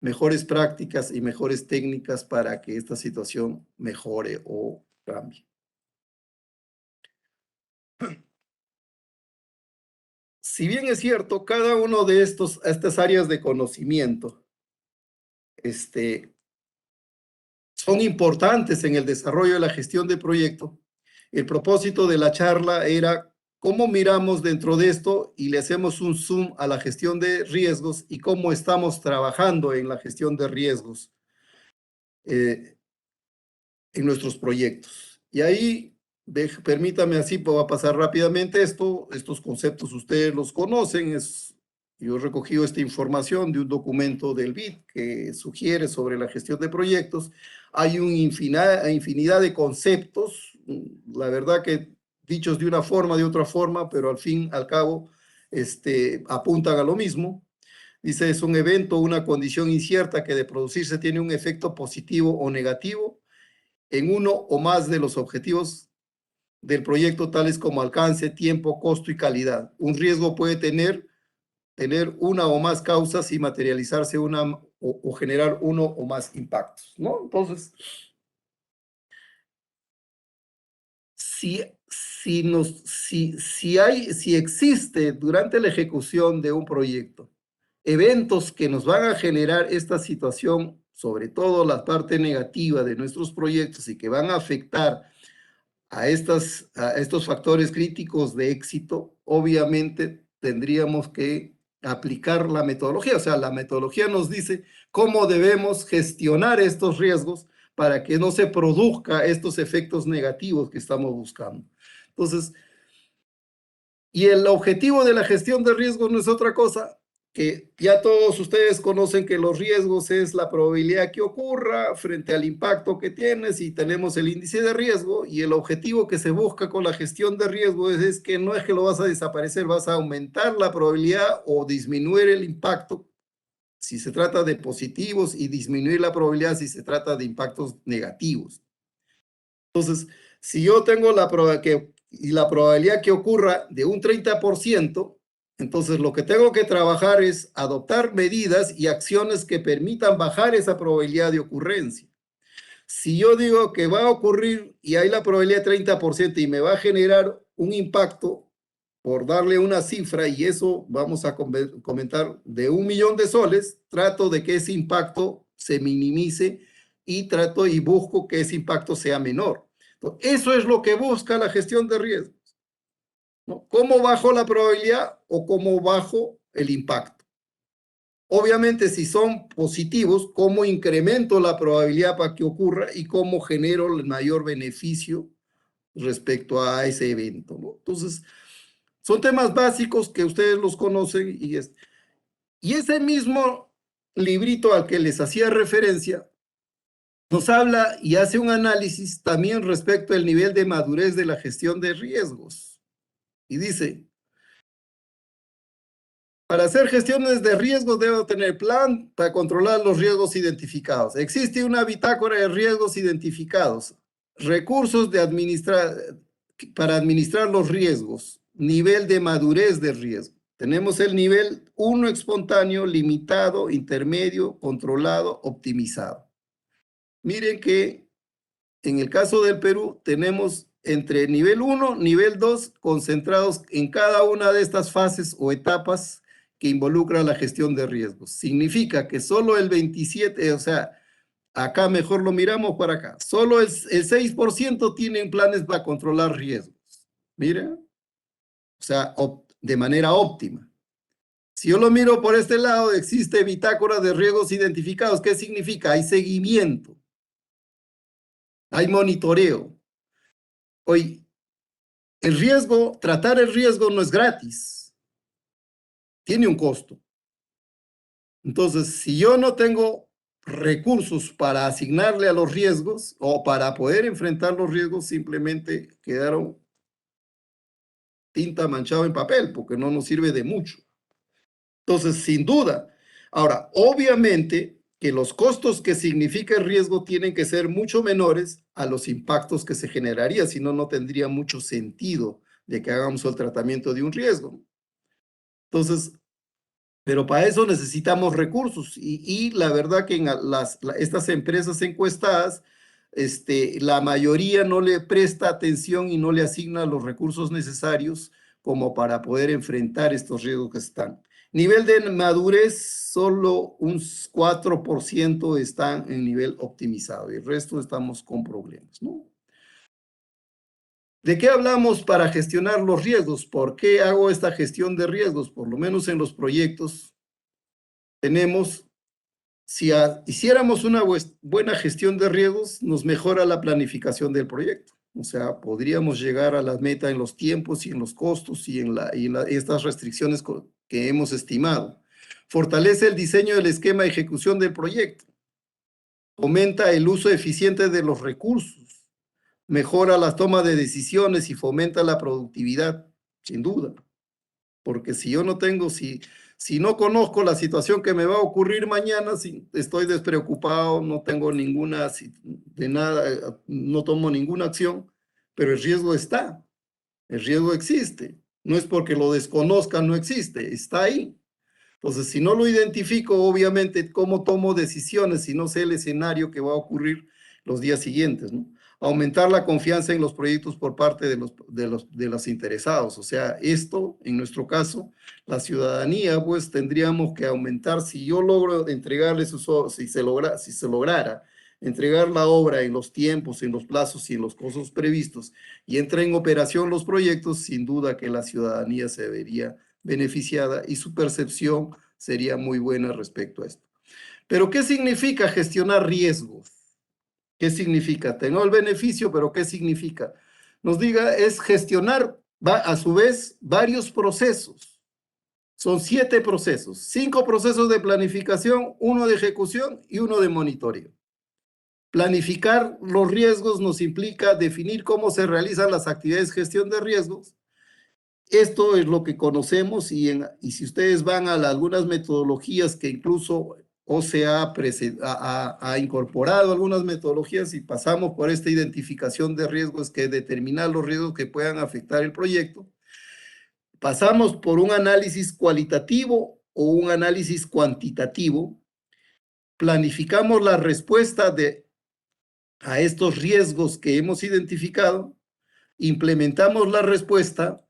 mejores prácticas y mejores técnicas para que esta situación mejore o cambie. Si bien es cierto, cada uno de estas áreas de conocimiento son importantes en el desarrollo de la gestión de proyecto, el propósito de la charla era cómo miramos dentro de esto y le hacemos un zoom a la gestión de riesgos y cómo estamos trabajando en la gestión de riesgos en nuestros proyectos. Y ahí, permítame así, voy a pasar rápidamente estos conceptos ustedes los conocen, yo he recogido esta información de un documento del BID que sugiere sobre la gestión de proyectos. Hay una infinidad de conceptos, la verdad que dichos de una forma, de otra forma, pero al fin, al cabo, apuntan a lo mismo. Dice, es un evento, una condición incierta que de producirse tiene un efecto positivo o negativo en uno o más de los objetivos del proyecto, tales como alcance, tiempo, costo y calidad. Un riesgo puede tener una o más causas y materializarse o generar uno o más impactos, ¿no? Entonces, si existe durante la ejecución de un proyecto eventos que nos van a generar esta situación, sobre todo la parte negativa de nuestros proyectos y que van a afectar a estos factores críticos de éxito, obviamente tendríamos que aplicar la metodología. O sea, la metodología nos dice cómo debemos gestionar estos riesgos para que no se produzca estos efectos negativos que estamos buscando. Entonces, y el objetivo de la gestión de riesgos no es otra cosa que ya todos ustedes conocen que los riesgos es la probabilidad que ocurra frente al impacto que tienes y tenemos el índice de riesgo y el objetivo que se busca con la gestión de riesgo es que no es que lo vas a desaparecer, vas a aumentar la probabilidad o disminuir el impacto si se trata de positivos y disminuir la probabilidad si se trata de impactos negativos. Entonces, si yo tengo la probabilidad que ocurra de un 30%, Entonces, lo que tengo que trabajar es adoptar medidas y acciones que permitan bajar esa probabilidad de ocurrencia. Si yo digo que va a ocurrir y hay la probabilidad de 30% y me va a generar un impacto, por darle una cifra, y eso vamos a comentar, de 1 millón de soles, trato de que ese impacto se minimice y trato y busco que ese impacto sea menor. Entonces, eso es lo que busca la gestión de riesgos, ¿no? ¿Cómo bajo la probabilidad o cómo bajo el impacto? Obviamente, si son positivos, ¿cómo incremento la probabilidad para que ocurra y cómo genero el mayor beneficio respecto a ese evento, ¿no? Entonces, son temas básicos que ustedes los conocen y ese mismo librito al que les hacía referencia nos habla y hace un análisis también respecto al nivel de madurez de la gestión de riesgos. Y dice, para hacer gestiones de riesgos debo tener plan para controlar los riesgos identificados. Existe una bitácora de riesgos identificados, recursos para administrar los riesgos, nivel de madurez de riesgo. Tenemos el nivel 1 espontáneo, limitado, intermedio, controlado, optimizado. Miren que en el caso del Perú tenemos entre nivel 1, nivel 2, concentrados en cada una de estas fases o etapas que involucra la gestión de riesgos. Significa que solo el 27, o sea, acá mejor lo miramos para acá, solo el 6% tienen planes para controlar riesgos. Miren, o sea, de manera óptima. Si yo lo miro por este lado, existe bitácora de riesgos identificados. ¿Qué significa? Hay seguimiento, hay monitoreo. Hoy, el riesgo, tratar el riesgo no es gratis, tiene un costo. Entonces, si yo no tengo recursos para asignarle a los riesgos o para poder enfrentar los riesgos, simplemente quedaron tinta manchada en papel, porque no nos sirve de mucho. Entonces, sin duda. Ahora, obviamente que los costos que significa el riesgo tienen que ser mucho menores a los impactos que se generaría, si no, no tendría mucho sentido de que hagamos el tratamiento de un riesgo. Entonces, pero para eso necesitamos recursos y la verdad que en estas empresas encuestadas, la mayoría no le presta atención y no le asigna los recursos necesarios como para poder enfrentar estos riesgos que están. Nivel de madurez, solo un 4% están en nivel optimizado y el resto estamos con problemas, ¿no? ¿De qué hablamos para gestionar los riesgos? ¿Por qué hago esta gestión de riesgos? Por lo menos en los proyectos tenemos, si hiciéramos una buena gestión de riesgos, nos mejora la planificación del proyecto. O sea, podríamos llegar a la meta en los tiempos y en los costos y en estas restricciones que hemos estimado. Fortalece el diseño del esquema de ejecución del proyecto. Aumenta el uso eficiente de los recursos. Mejora la toma de decisiones y fomenta la productividad, sin duda. Porque si yo no tengo, si no conozco la situación que me va a ocurrir mañana, si estoy despreocupado, no tengo ninguna, de nada, no tomo ninguna acción, pero el riesgo está, el riesgo existe. No es porque lo desconozca, no existe, está ahí. Entonces, si no lo identifico, obviamente, ¿cómo tomo decisiones si no sé el escenario que va a ocurrir los días siguientes, ¿no? Aumentar la confianza en los proyectos por parte de los interesados. O sea, esto, en nuestro caso, la ciudadanía, pues tendríamos que aumentar, si yo logro entregarle si se lograra entregar la obra en los tiempos, en los plazos y en los costos previstos y entra en operación los proyectos, sin duda que la ciudadanía se vería beneficiada y su percepción sería muy buena respecto a esto. Pero, ¿qué significa gestionar riesgos? ¿Qué significa? Tengo el beneficio, pero ¿qué significa? Nos diga, es gestionar, a su vez, varios procesos. Son 7 procesos, 5 procesos de planificación, 1 de ejecución y 1 de monitoreo. Planificar los riesgos nos implica definir cómo se realizan las actividades de gestión de riesgos. Esto es lo que conocemos y si ustedes van a algunas metodologías que incluso OCA ha incorporado algunas metodologías y pasamos por esta identificación de riesgos que determinan los riesgos que puedan afectar el proyecto. pasamos por un análisis cualitativo o un análisis cuantitativo, planificamos la respuesta a estos riesgos que hemos identificado, implementamos la respuesta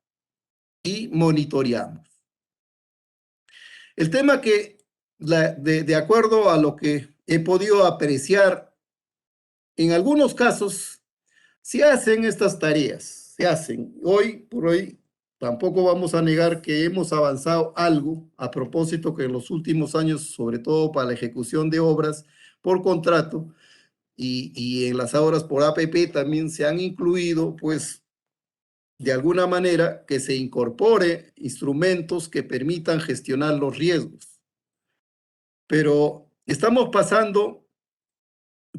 y monitoreamos. El tema que, de acuerdo a lo que he podido apreciar, en algunos casos se hacen estas tareas, se hacen. Hoy por hoy tampoco vamos a negar que hemos avanzado algo a propósito que en los últimos años, sobre todo para la ejecución de obras por contrato y en las obras por APP también se han incluido, pues, de alguna manera que se incorpore instrumentos que permitan gestionar los riesgos. Pero estamos pasando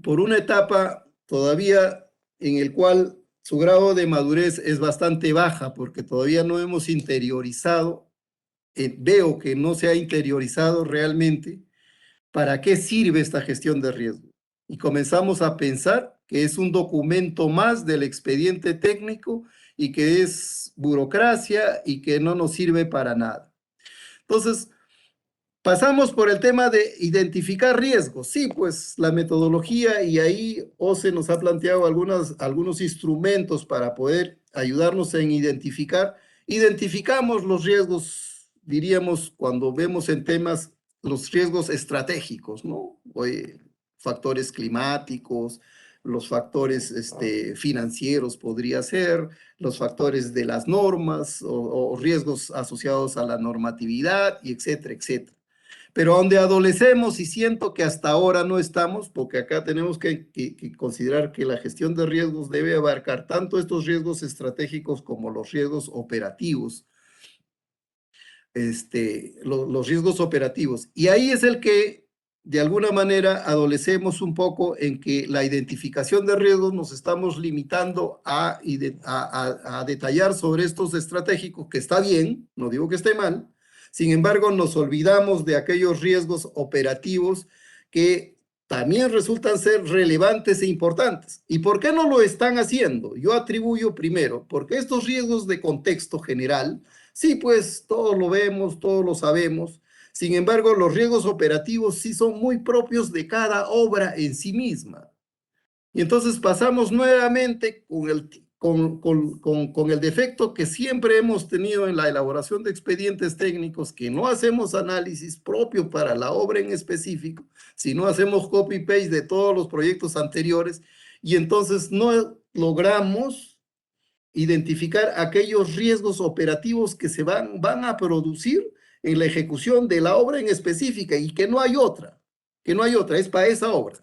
por una etapa todavía en el cual su grado de madurez es bastante baja porque todavía no hemos interiorizado, veo que no se ha interiorizado realmente para qué sirve esta gestión de riesgo. Y comenzamos a pensar que es un documento más del expediente técnico y que es burocracia y que no nos sirve para nada. Entonces, pasamos por el tema de identificar riesgos. Sí, pues la metodología, y ahí OCE nos ha planteado algunos instrumentos para poder ayudarnos en identificar. Identificamos los riesgos, diríamos, cuando vemos en temas, los riesgos estratégicos, ¿no? Factores climáticos, los factores financieros podría ser, los factores de las normas o riesgos asociados a la normatividad, y etcétera, etcétera. Pero donde adolecemos, y siento que hasta ahora no estamos, porque acá tenemos que considerar que la gestión de riesgos debe abarcar tanto estos riesgos estratégicos como los riesgos operativos. Los riesgos operativos. Y ahí es el que, de alguna manera, adolecemos un poco en que la identificación de riesgos nos estamos limitando a detallar sobre estos estratégicos, que está bien, no digo que esté mal. Sin embargo, nos olvidamos de aquellos riesgos operativos que también resultan ser relevantes e importantes. ¿Y por qué no lo están haciendo? Yo atribuyo primero, porque estos riesgos de contexto general, sí, pues todos lo vemos, todos lo sabemos. Sin embargo, los riesgos operativos sí son muy propios de cada obra en sí misma. Y entonces pasamos nuevamente con el defecto que siempre hemos tenido en la elaboración de expedientes técnicos, que no hacemos análisis propio para la obra en específico, sino hacemos copy-paste de todos los proyectos anteriores, y entonces no logramos identificar aquellos riesgos operativos que se van a producir en la ejecución de la obra en específica, y que no hay otra, es para esa obra.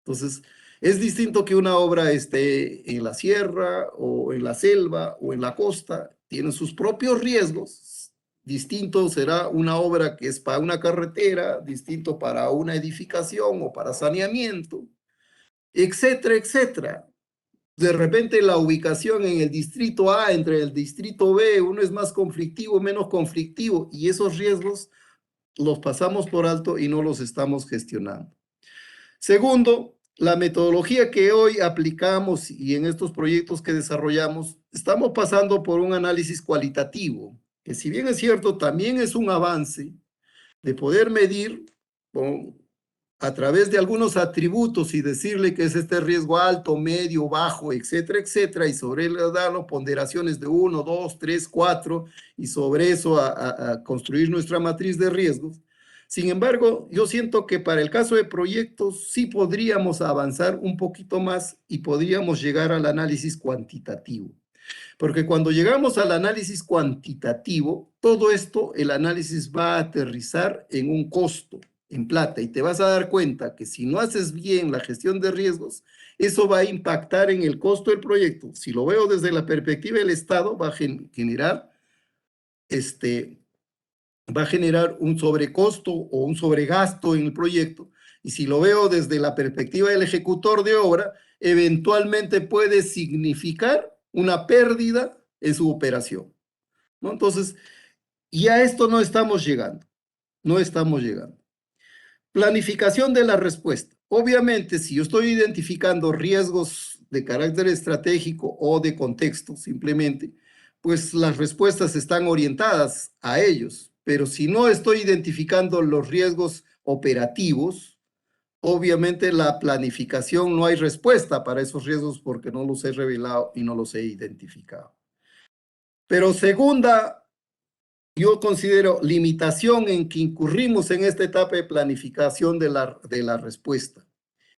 Entonces, es distinto que una obra esté en la sierra o en la selva o en la costa, tiene sus propios riesgos. Distinto será una obra que es para una carretera, distinto para una edificación o para saneamiento, etcétera, etcétera. De repente la ubicación en el distrito A entre el distrito B, uno es más conflictivo, menos conflictivo, y esos riesgos los pasamos por alto y no los estamos gestionando. Segundo, la metodología que hoy aplicamos y en estos proyectos que desarrollamos, estamos pasando por un análisis cualitativo, que si bien es cierto, también es un avance de poder medir a través de algunos atributos y decirle que es este riesgo alto, medio, bajo, etcétera, etcétera, y sobre él darnos ponderaciones de 1, 2, 3, 4, y sobre eso a construir nuestra matriz de riesgos. Sin embargo, yo siento que para el caso de proyectos sí podríamos avanzar un poquito más y podríamos llegar al análisis cuantitativo. Porque cuando llegamos al análisis cuantitativo, todo esto, el análisis va a aterrizar en un costo, en plata, y te vas a dar cuenta que si no haces bien la gestión de riesgos, eso va a impactar en el costo del proyecto. Si lo veo desde la perspectiva del Estado, va a generar un sobrecosto o un sobregasto en el proyecto, y si lo veo desde la perspectiva del ejecutor de obra, eventualmente puede significar una pérdida en su operación, ¿no? Entonces, y a esto no estamos llegando. Planificación de la respuesta. Obviamente, si yo estoy identificando riesgos de carácter estratégico o de contexto, simplemente, pues las respuestas están orientadas a ellos. Pero si no estoy identificando los riesgos operativos, obviamente la planificación no hay respuesta para esos riesgos porque no los he revelado y no los he identificado. Pero segunda, yo considero limitación en que incurrimos en esta etapa de planificación de la respuesta.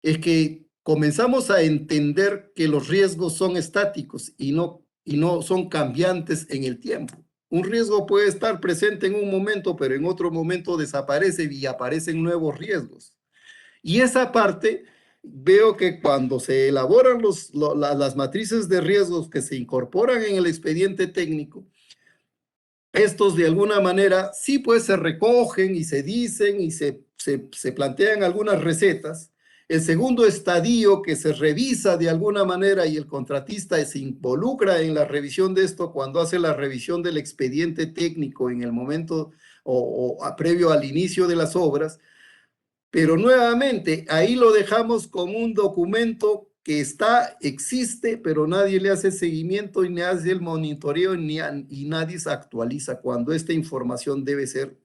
Es que comenzamos a entender que los riesgos son estáticos y no son cambiantes en el tiempo. Un riesgo puede estar presente en un momento, pero en otro momento desaparece y aparecen nuevos riesgos. Y esa parte, veo que cuando se elaboran las matrices de riesgos que se incorporan en el expediente técnico, estos de alguna manera sí pues se recogen y se dicen y se plantean algunas recetas. El segundo estadio que se revisa de alguna manera y el contratista se involucra en la revisión de esto cuando hace la revisión del expediente técnico en el momento previo al inicio de las obras. Pero nuevamente, ahí lo dejamos como un documento que existe, pero nadie le hace seguimiento y ni hace el monitoreo y nadie se actualiza cuando esta información debe ser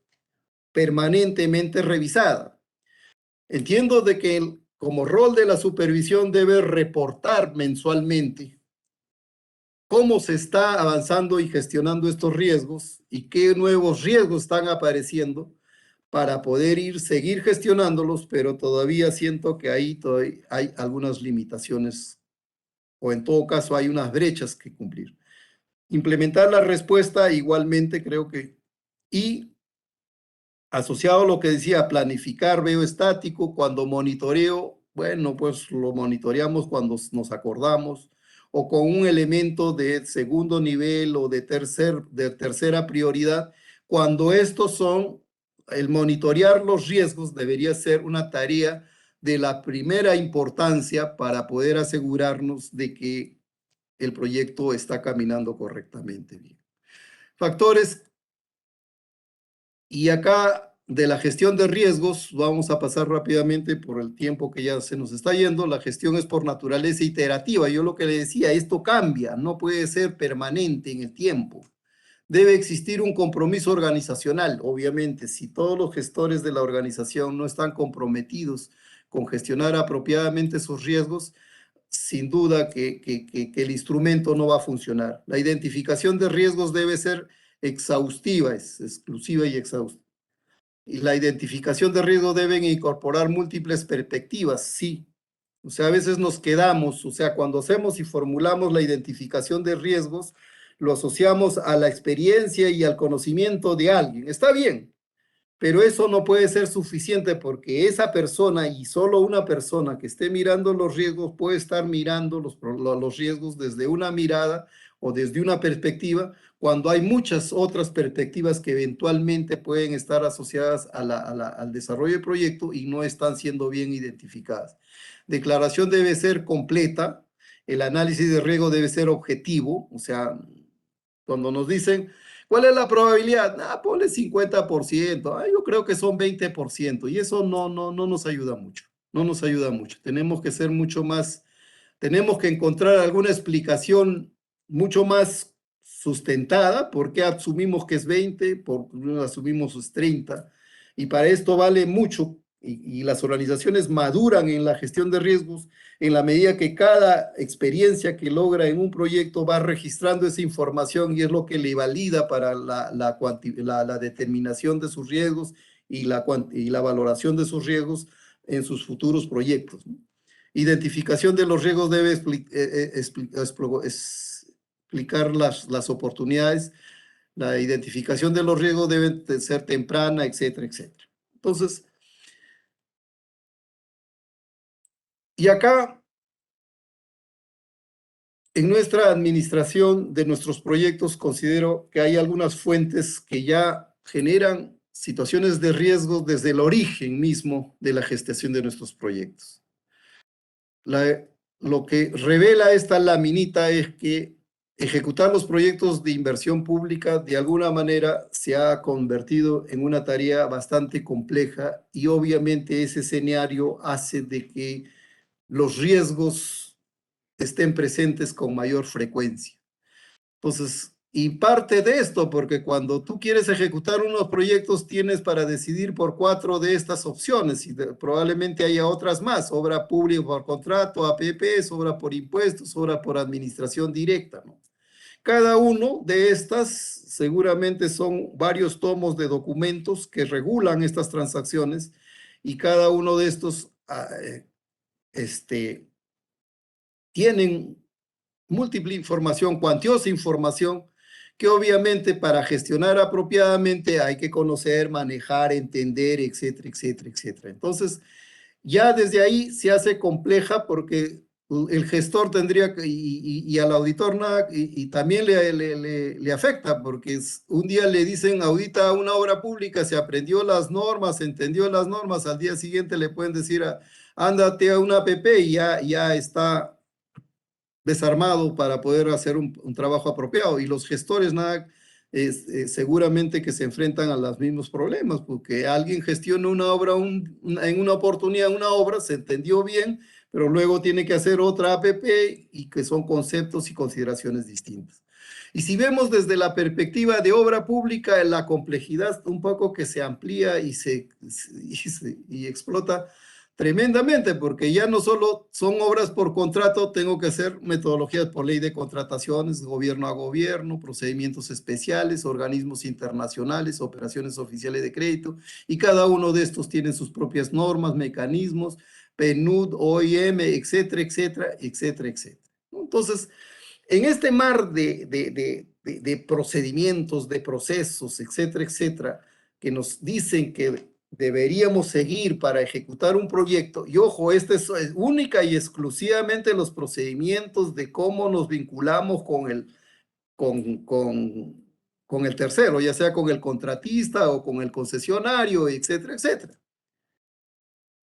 permanentemente revisada. Entiendo de que como rol de la supervisión debe reportar mensualmente cómo se está avanzando y gestionando estos riesgos y qué nuevos riesgos están apareciendo para poder seguir gestionándolos, pero todavía siento que ahí hay algunas limitaciones o en todo caso hay unas brechas que cumplir. Implementar la respuesta igualmente creo que, y asociado a lo que decía, planificar veo estático, cuando monitoreo, bueno, pues lo monitoreamos cuando nos acordamos, o con un elemento de segundo nivel o de tercera prioridad, cuando estos son, el monitorear los riesgos debería ser una tarea de la primera importancia para poder asegurarnos de que el proyecto está caminando correctamente bien. Factores, y acá de la gestión de riesgos, vamos a pasar rápidamente por el tiempo que ya se nos está yendo. La gestión es por naturaleza iterativa. Yo lo que le decía, esto cambia, no puede ser permanente en el tiempo. Debe existir un compromiso organizacional. Obviamente, si todos los gestores de la organización no están comprometidos con gestionar apropiadamente sus riesgos, sin duda que el instrumento no va a funcionar. La identificación de riesgos debe ser exhaustiva, es exclusiva y exhaustiva. Y la identificación de riesgo deben incorporar múltiples perspectivas, sí. O sea, a veces nos quedamos, o sea, cuando hacemos y formulamos la identificación de riesgos, lo asociamos a la experiencia y al conocimiento de alguien. Está bien, pero eso no puede ser suficiente porque esa persona y solo una persona que esté mirando los riesgos puede estar mirando los riesgos desde una mirada o desde una perspectiva, cuando hay muchas otras perspectivas que eventualmente pueden estar asociadas al desarrollo del proyecto y no están siendo bien identificadas. Declaración debe ser completa, el análisis de riesgo debe ser objetivo, o sea, cuando nos dicen, ¿cuál es la probabilidad? Ponle 50%, yo creo que son 20%, y eso no nos ayuda mucho, no nos ayuda mucho. Tenemos que ser mucho más, tenemos que encontrar alguna explicación mucho más sustentada, porque asumimos que es 20, por asumimos es 30, y para esto vale mucho, y las organizaciones maduran en la gestión de riesgos en la medida que cada experiencia que logra en un proyecto va registrando esa información y es lo que le valida para la determinación de sus riesgos y la valoración de sus riesgos en sus futuros proyectos. Identificación de los riesgos debe explicar las oportunidades. La identificación de los riesgos debe ser temprana, etcétera, etcétera. Entonces, y acá, en nuestra administración de nuestros proyectos, considero que hay algunas fuentes que ya generan situaciones de riesgo desde el origen mismo de la gestación de nuestros proyectos. Lo que revela esta laminita es que ejecutar los proyectos de inversión pública de alguna manera se ha convertido en una tarea bastante compleja y obviamente ese escenario hace de que los riesgos estén presentes con mayor frecuencia. Entonces, Y parte de esto, porque cuando tú quieres ejecutar unos proyectos, tienes para decidir por 4 de estas opciones y probablemente haya otras más, obra pública por contrato, APPs, obra por impuestos, obra por administración directa, ¿no? Cada uno de estas seguramente son varios tomos de documentos que regulan estas transacciones y cada uno de estos tienen múltiple información, cuantiosa información, que obviamente para gestionar apropiadamente hay que conocer, manejar, entender, etcétera, etcétera, etcétera. Entonces, ya desde ahí se hace compleja porque el gestor tendría que, y al auditor nada, y también le afecta, porque un día le dicen audita una obra pública, se aprendió las normas, entendió las normas, al día siguiente le pueden decir ándate a una APP y ya está desarmado para poder hacer un trabajo apropiado. Y los gestores nada, seguramente que se enfrentan a los mismos problemas, porque alguien gestiona una obra, en una oportunidad una obra, se entendió bien, pero luego tiene que hacer otra APP y que son conceptos y consideraciones distintas. Y si vemos desde la perspectiva de obra pública, la complejidad un poco que se amplía y explota tremendamente, porque ya no solo son obras por contrato, tengo que hacer metodologías por ley de contrataciones, gobierno a gobierno, procedimientos especiales, organismos internacionales, operaciones oficiales de crédito, y cada uno de estos tiene sus propias normas, mecanismos, PNUD, OIM, etcétera, etcétera, etcétera, etcétera. Entonces, en este mar de procedimientos, de procesos, etcétera, etcétera, que nos dicen que deberíamos seguir para ejecutar un proyecto, y ojo, este es única y exclusivamente los procedimientos de cómo nos vinculamos con el tercero, ya sea con el contratista o con el concesionario, etcétera, etcétera.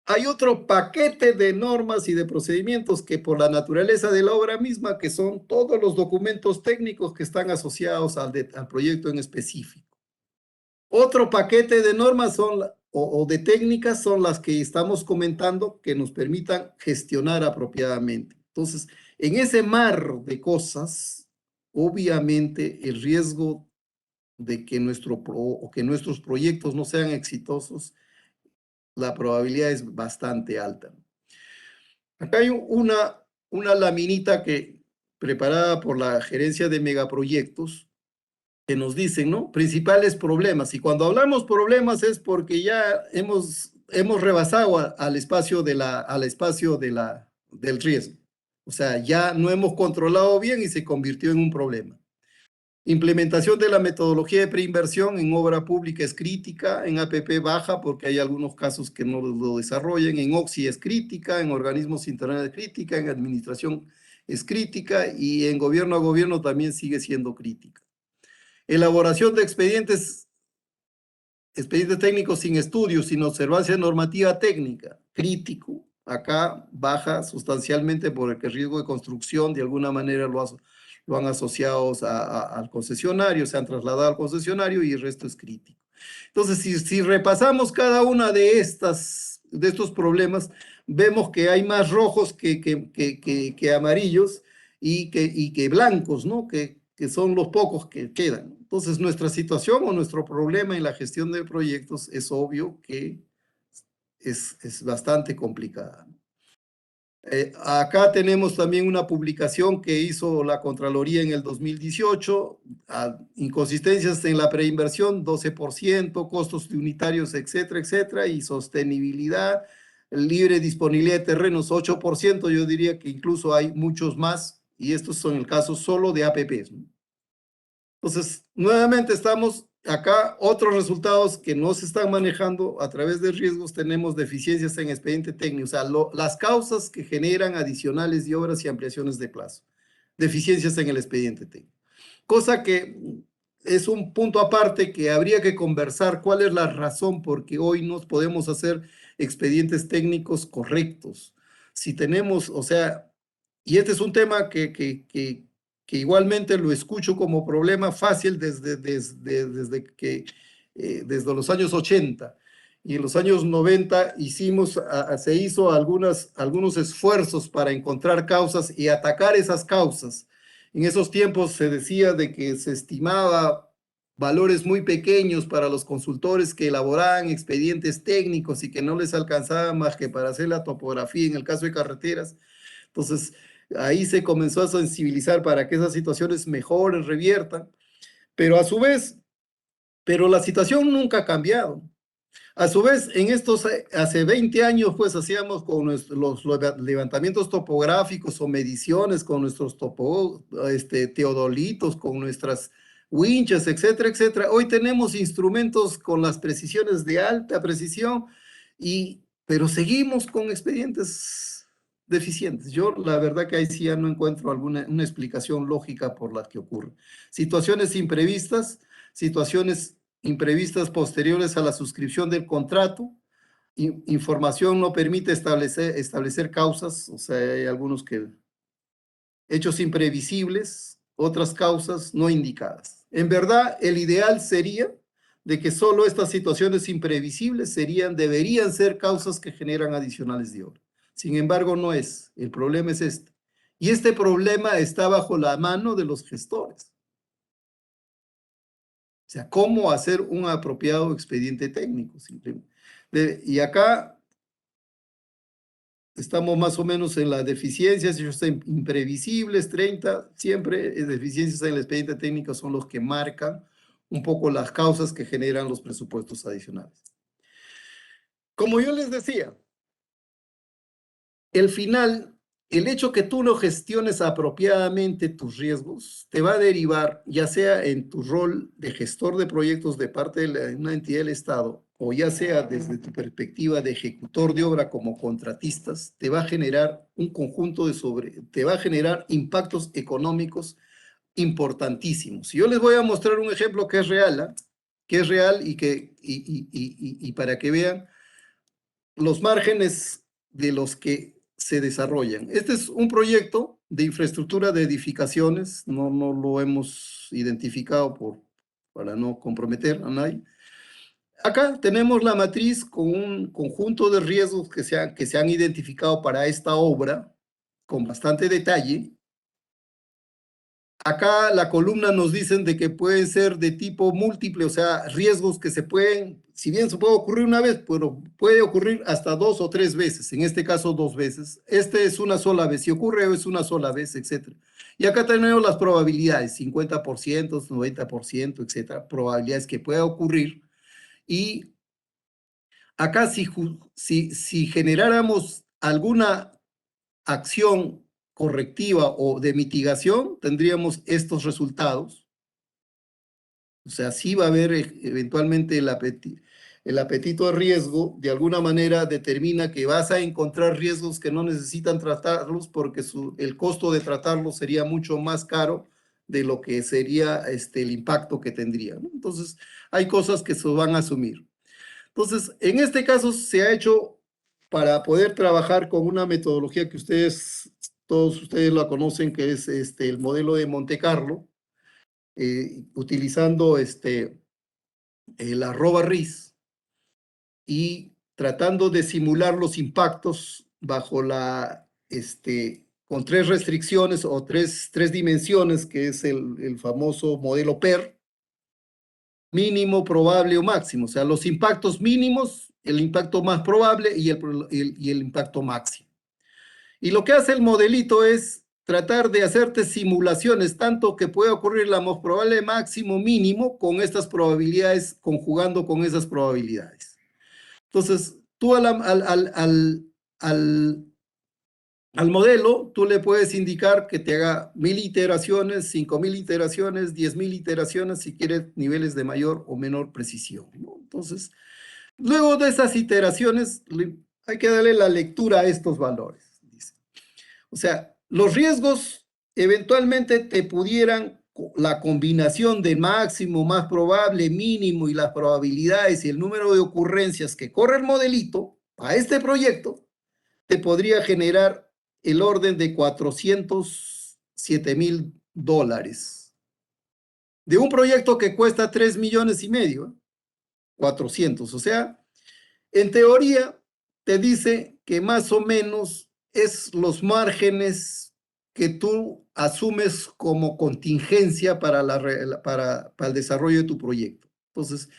Hay otro paquete de normas y de procedimientos que por la naturaleza de la obra misma, que son todos los documentos técnicos que están asociados al proyecto en específico. Otro paquete de normas o de técnicas son las que estamos comentando que nos permitan gestionar apropiadamente. Entonces, en ese mar de cosas, obviamente el riesgo de que nuestros proyectos no sean exitosos, la probabilidad es bastante alta. Acá hay una laminita preparada por la gerencia de megaproyectos que nos dicen, ¿no? Principales problemas. Y cuando hablamos problemas es porque ya hemos rebasado al espacio del riesgo. O sea, ya no hemos controlado bien y se convirtió en un problema. Implementación de la metodología de preinversión en obra pública es crítica, en APP baja porque hay algunos casos que no lo desarrollan, en OXI es crítica, en organismos internacionales es crítica, en administración es crítica y en gobierno a gobierno también sigue siendo crítica. Elaboración de expedientes técnicos sin estudios, sin observancia normativa técnica, crítico. Acá baja sustancialmente porque el riesgo de construcción de alguna manera lo han asociado al concesionario, se han trasladado al concesionario y el resto es crítico. Entonces, si repasamos cada una de estos problemas, vemos que hay más rojos que amarillos y que blancos, ¿no? Que son los pocos que quedan. Entonces, nuestra situación o nuestro problema en la gestión de proyectos es obvio que es bastante complicada. Acá tenemos también una publicación que hizo la Contraloría en el 2018, inconsistencias en la preinversión, 12%, costos unitarios, etcétera, etcétera, y sostenibilidad, libre disponibilidad de terrenos, 8%, yo diría que incluso hay muchos más, y estos son el caso solo de APPs, ¿no? Entonces, nuevamente estamos acá, otros resultados que no se están manejando a través de riesgos, tenemos deficiencias en expediente técnico, o sea, las causas que generan adicionales de obras y ampliaciones de plazo, deficiencias en el expediente técnico. Cosa que es un punto aparte que habría que conversar cuál es la razón por qué hoy no podemos hacer expedientes técnicos correctos. Si tenemos, o sea, y este es un tema que igualmente lo escucho como problema fácil desde los años 80 y en los años 90 se hizo algunos esfuerzos para encontrar causas y atacar esas causas. En esos tiempos se decía de que se estimaba valores muy pequeños para los consultores que elaboraban expedientes técnicos y que no les alcanzaba más que para hacer la topografía en el caso de carreteras. Entonces, ahí se comenzó a sensibilizar para que esas situaciones mejoren, reviertan, pero a su vez, pero la situación nunca ha cambiado. A su vez, hace 20 años, pues hacíamos con los levantamientos topográficos o mediciones con nuestros teodolitos, con nuestras winches, etcétera, etcétera. Hoy tenemos instrumentos con las precisiones de alta precisión, pero seguimos con expedientes deficientes. Yo, la verdad que ahí sí ya no encuentro una explicación lógica por la que ocurre. Situaciones imprevistas posteriores a la suscripción del contrato. Información no permite establecer causas, o sea, hay algunos hechos imprevisibles, otras causas no indicadas. En verdad, el ideal sería de que solo estas situaciones imprevisibles deberían ser causas que generan adicionales de obra. Sin embargo, no es. El problema es este. Y este problema está bajo la mano de los gestores. O sea, cómo hacer un apropiado expediente técnico. Y acá estamos más o menos en las deficiencias, ellos están imprevisibles, 30, siempre deficiencias en el expediente técnico son los que marcan un poco las causas que generan los presupuestos adicionales. Como yo les decía, el hecho que tú no gestiones apropiadamente tus riesgos te va a derivar, ya sea en tu rol de gestor de proyectos de parte de una entidad del Estado, o ya sea desde tu perspectiva de ejecutor de obra como contratistas, te va a generar te va a generar impactos económicos importantísimos. Yo les voy a mostrar un ejemplo que es real, y para que vean los márgenes de los que se desarrollan. Este es un proyecto de infraestructura de edificaciones, no lo hemos identificado para no comprometer a nadie. Acá tenemos la matriz con un conjunto de riesgos que se han identificado para esta obra con bastante detalle. Acá la columna nos dicen de que pueden ser de tipo múltiple, o sea, riesgos que si bien se puede ocurrir una vez, pero puede ocurrir hasta 2 o 3 veces, en este caso 2 veces. Este es una sola vez, si ocurre es una sola vez, etcétera. Y acá tenemos las probabilidades, 50%, 90%, etcétera, probabilidades que pueda ocurrir. Y acá si generáramos alguna acción correctiva o de mitigación, tendríamos estos resultados. O sea, sí va a haber eventualmente el apetito a riesgo, de alguna manera determina que vas a encontrar riesgos que no necesitan tratarlos porque el costo de tratarlos sería mucho más caro de lo que sería el impacto que tendría, ¿no? Entonces, hay cosas que se van a asumir. Entonces, en este caso se ha hecho para poder trabajar con una metodología que todos ustedes la conocen, que es el modelo de Monte Carlo, utilizando el @RIS y tratando de simular los impactos con 3 restricciones o tres dimensiones, que es el famoso modelo PER, mínimo, probable o máximo. O sea, los impactos mínimos, el impacto más probable y el impacto máximo. Y lo que hace el modelito es tratar de hacerte simulaciones, tanto que puede ocurrir la más probable máximo mínimo con estas probabilidades, conjugando con esas probabilidades. Entonces, tú al modelo, tú le puedes indicar que te haga 1000 iteraciones, 5000 iteraciones, 10.000 iteraciones, si quieres niveles de mayor o menor precisión, ¿no? Entonces, luego de esas iteraciones, hay que darle la lectura a estos valores. O sea, los riesgos eventualmente la combinación de máximo, más probable, mínimo y las probabilidades y el número de ocurrencias que corre el modelito a este proyecto, te podría generar el orden de $407,000. De un proyecto que cuesta 3,5 millones, 400. O sea, en teoría te dice que más o menos es los márgenes que tú asumes como contingencia para el desarrollo de tu proyecto. Entonces,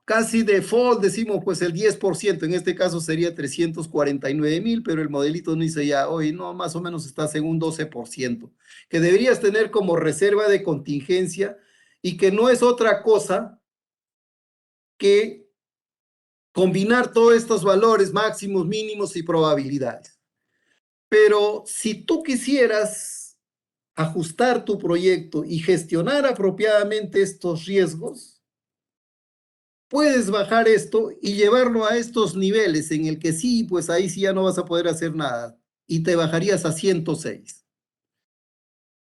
casi default decimos pues el 10%, en este caso sería 349,000, pero el modelito nos dice ya, hoy no, más o menos estás en un 12%, que deberías tener como reserva de contingencia y que no es otra cosa que combinar todos estos valores máximos, mínimos y probabilidades. Pero si tú quisieras ajustar tu proyecto y gestionar apropiadamente estos riesgos, puedes bajar esto y llevarlo a estos niveles en el que sí, pues ahí sí ya no vas a poder hacer nada y te bajarías a 106.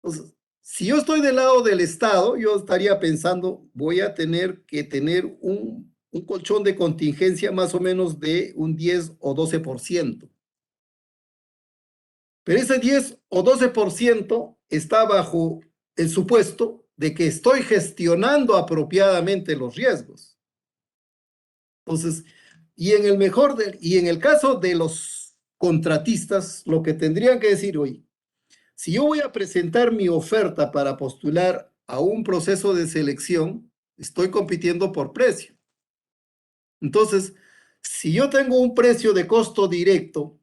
Entonces, si yo estoy del lado del Estado, yo estaría pensando, voy a tener que tener un colchón de contingencia más o menos de un 10 o 12%. Pero ese 10 o 12% está bajo el supuesto de que estoy gestionando apropiadamente los riesgos. Entonces, y en el caso de los contratistas, lo que tendrían que decir, oye, si yo voy a presentar mi oferta para postular a un proceso de selección, estoy compitiendo por precio. Entonces, si yo tengo un precio de costo directo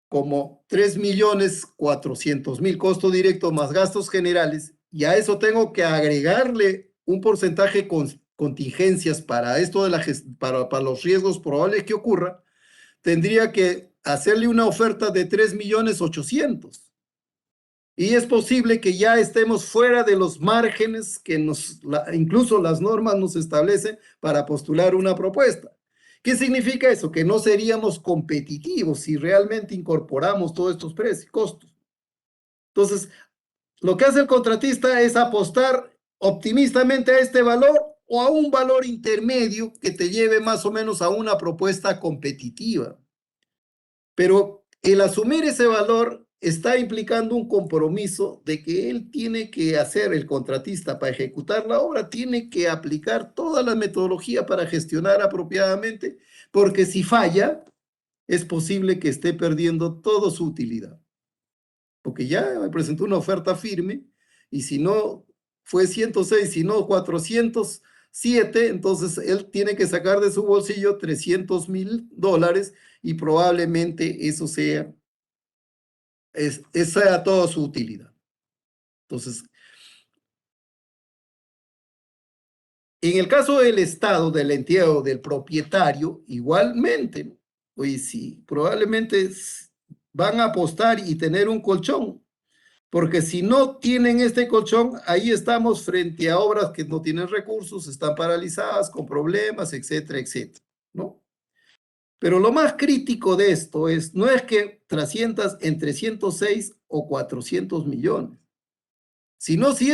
como 3,400,000 costo directo más gastos generales, y a eso tengo que agregarle un porcentaje con contingencias para esto para los riesgos probables que ocurra, tendría que hacerle una oferta de 3,800,000. Y es posible que ya estemos fuera de los márgenes que incluso las normas nos establecen para postular una propuesta. ¿Qué significa eso? Que no seríamos competitivos si realmente incorporamos todos estos precios, costos. Entonces, lo que hace el contratista es apostar optimistamente a este valor o a un valor intermedio que te lleve más o menos a una propuesta competitiva. Pero el asumir ese valor está implicando un compromiso de que él tiene que hacer, el contratista, para ejecutar la obra, tiene que aplicar toda la metodología para gestionar apropiadamente, porque si falla, es posible que esté perdiendo toda su utilidad. Porque ya me presentó una oferta firme, y si no fue 106, si no 407, entonces él tiene que sacar de su bolsillo $300,000 y probablemente eso sea toda su utilidad. Entonces, en el caso del Estado, de la entidad o del propietario, igualmente, oye, sí, probablemente van a apostar y tener un colchón, porque si no tienen este colchón, ahí estamos frente a obras que no tienen recursos, están paralizadas, con problemas, etcétera, etcétera, ¿no? Pero lo más crítico de esto no es que trasciendas en 306 o 400 millones, sino si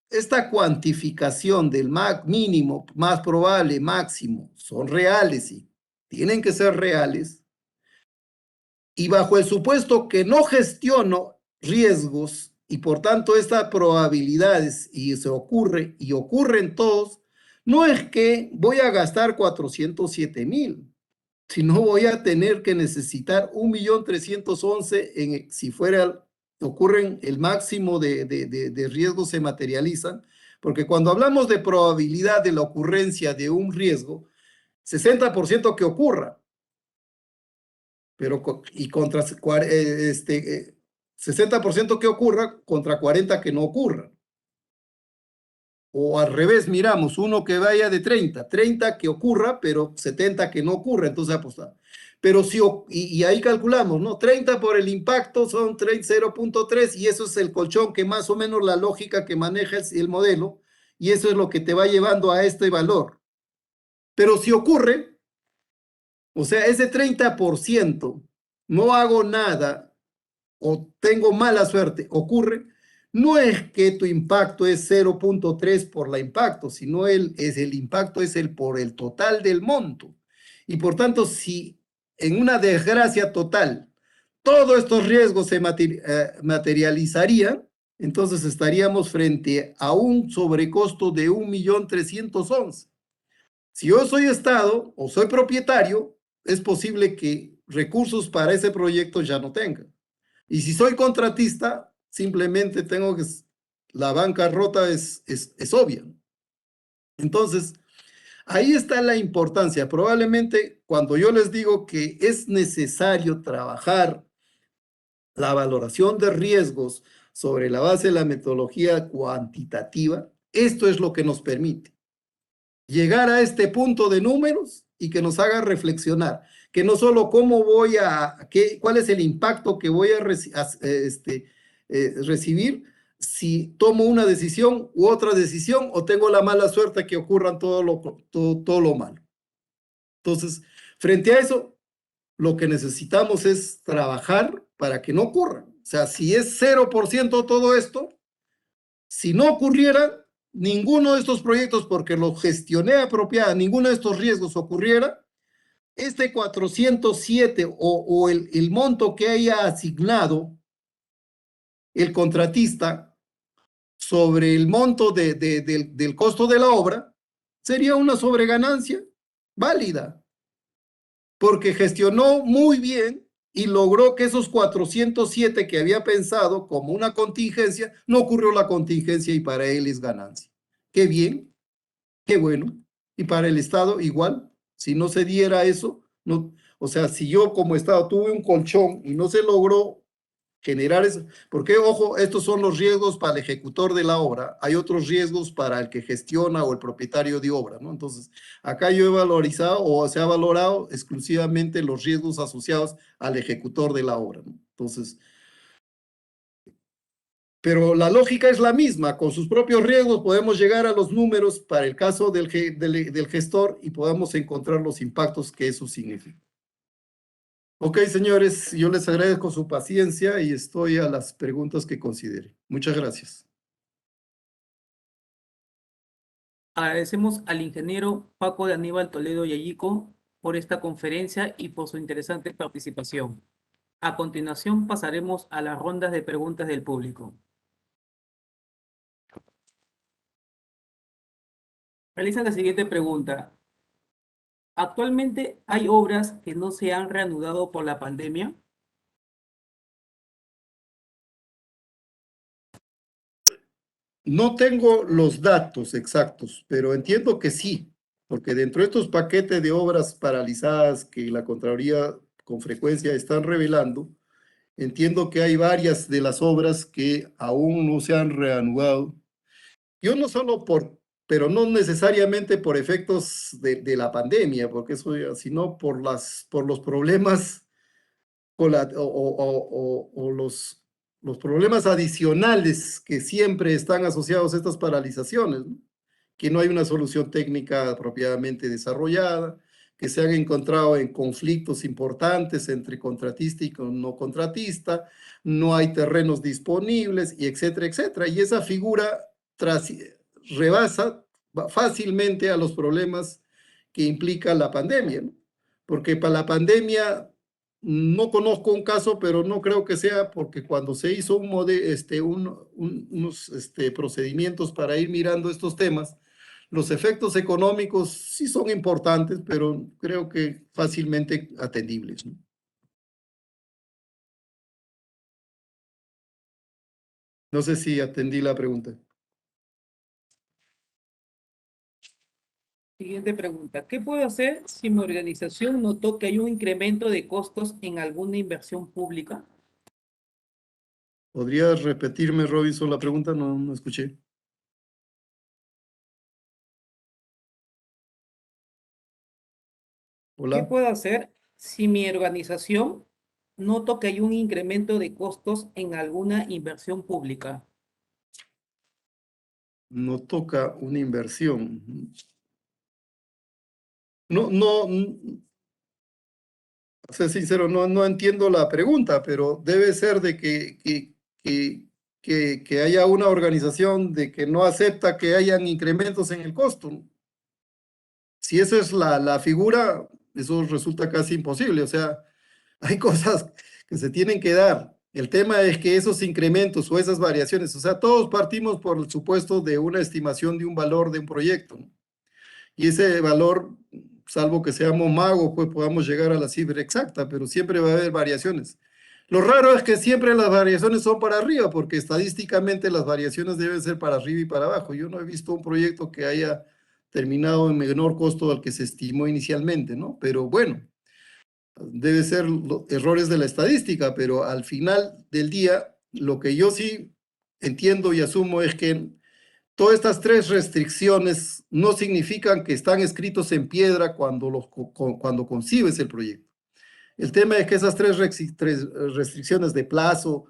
esta cuantificación del mínimo, más probable, máximo, son reales y tienen que ser reales, y bajo el supuesto que no gestiono riesgos y por tanto estas probabilidades y ocurren todos, no es que voy a gastar 407,000. Si no, voy a tener que necesitar 1,311,000 si ocurren el máximo de riesgos se materializan, porque cuando hablamos de probabilidad de la ocurrencia de un riesgo, 60% que ocurra, y contra 60% que ocurra contra 40 que no ocurra. O al revés, miramos, uno que vaya de 30 que ocurra, pero 70 que no ocurra, entonces apostar. Pero y ahí calculamos, ¿no? 30 por el impacto son 0,3 y eso es el colchón que más o menos la lógica que maneja el modelo y eso es lo que te va llevando a este valor. Pero si ocurre, o sea, ese 30% no hago nada o tengo mala suerte, ocurre, no es que tu impacto es 0,3 por la impacto, sino el impacto es por el total del monto. Y por tanto, si en una desgracia total todos estos riesgos se materializarían, entonces estaríamos frente a un sobrecosto de 1,311,000. Si yo soy Estado o soy propietario, es posible que recursos para ese proyecto ya no tenga. Y si soy contratista, simplemente la bancarrota es obvia. Entonces, ahí está la importancia. Probablemente cuando yo les digo que es necesario trabajar la valoración de riesgos sobre la base de la metodología cuantitativa, esto es lo que nos permite llegar a este punto de números y que nos haga reflexionar, que no solo cuál es el impacto que voy a recibir si tomo una decisión u otra decisión o tengo la mala suerte que ocurran todo lo malo. Entonces, frente a eso, lo que necesitamos es trabajar para que no ocurra. O sea, si es 0% todo esto, si no ocurriera ninguno de estos proyectos porque los gestioné apropiada, ninguno de estos riesgos ocurriera, este 407 o el monto que haya asignado el contratista sobre el monto del costo de la obra sería una sobreganancia válida, porque gestionó muy bien y logró que esos 407 que había pensado como una contingencia, no ocurrió la contingencia y para él es ganancia. Qué bien, qué bueno. Y para el Estado igual, si no se diera eso, no, o sea, si yo como Estado tuve un colchón y no se logró generar eso, porque ojo, estos son los riesgos para el ejecutor de la obra, hay otros riesgos para el que gestiona o el propietario de obra, ¿no? Entonces, acá yo he valorizado o se ha valorado exclusivamente los riesgos asociados al ejecutor de la obra, ¿no? Entonces, pero la lógica es la misma, con sus propios riesgos podemos llegar a los números para el caso del gestor y podemos encontrar los impactos que eso significa. Ok, señores, yo les agradezco su paciencia y estoy a las preguntas que considere. Muchas gracias. Agradecemos al ingeniero Paco de Aníbal Toledo Yayico por esta conferencia y por su interesante participación. A continuación pasaremos a las rondas de preguntas del público. Realiza la siguiente pregunta. ¿Actualmente hay obras que no se han reanudado por la pandemia? No tengo los datos exactos, pero entiendo que sí, porque dentro de estos paquetes de obras paralizadas que la Contraloría con frecuencia están revelando, entiendo que hay varias de las obras que aún no se han reanudado. Yo no solo pero no necesariamente por efectos de la pandemia, porque eso, sino por los problemas o los problemas adicionales que siempre están asociados a estas paralizaciones, ¿no? Que no hay una solución técnica apropiadamente desarrollada, que se han encontrado en conflictos importantes entre contratista y no contratista, no hay terrenos disponibles, y etcétera, etcétera. Y esa figura rebasa fácilmente a los problemas que implica la pandemia, ¿no? Porque para la pandemia no conozco un caso, pero no creo que sea porque cuando se hizo unos procedimientos para ir mirando estos temas, los efectos económicos sí son importantes, pero creo que fácilmente atendibles, ¿no? No sé si atendí la pregunta. Siguiente pregunta. ¿Qué puedo hacer si mi organización notó que hay un incremento de costos en alguna inversión pública? ¿Podrías repetirme, Robinson, la pregunta? No escuché. ¿Qué Hola. puedo hacer si mi organización noto que hay un incremento de costos en alguna inversión pública? No toca una inversión. No, ser sincero, no entiendo la pregunta, pero debe ser de que haya una organización de que no acepta que hayan incrementos en el costo. Si esa es la figura, eso resulta casi imposible. O sea, hay cosas que se tienen que dar. El tema es que esos incrementos o esas variaciones, o sea, todos partimos por el supuesto de una estimación de un valor de un proyecto, ¿no? Y ese valor, salvo que seamos magos, pues podamos llegar a la cifra exacta, pero siempre va a haber variaciones. Lo raro es que siempre las variaciones son para arriba, porque estadísticamente las variaciones deben ser para arriba y para abajo. Yo no he visto un proyecto que haya terminado en menor costo al que se estimó inicialmente, ¿no? Pero bueno, debe ser errores de la estadística, pero al final del día, lo que yo sí entiendo y asumo es que todas estas tres restricciones no significan que están escritos en piedra cuando concibes el proyecto. El tema es que esas tres restricciones de plazo,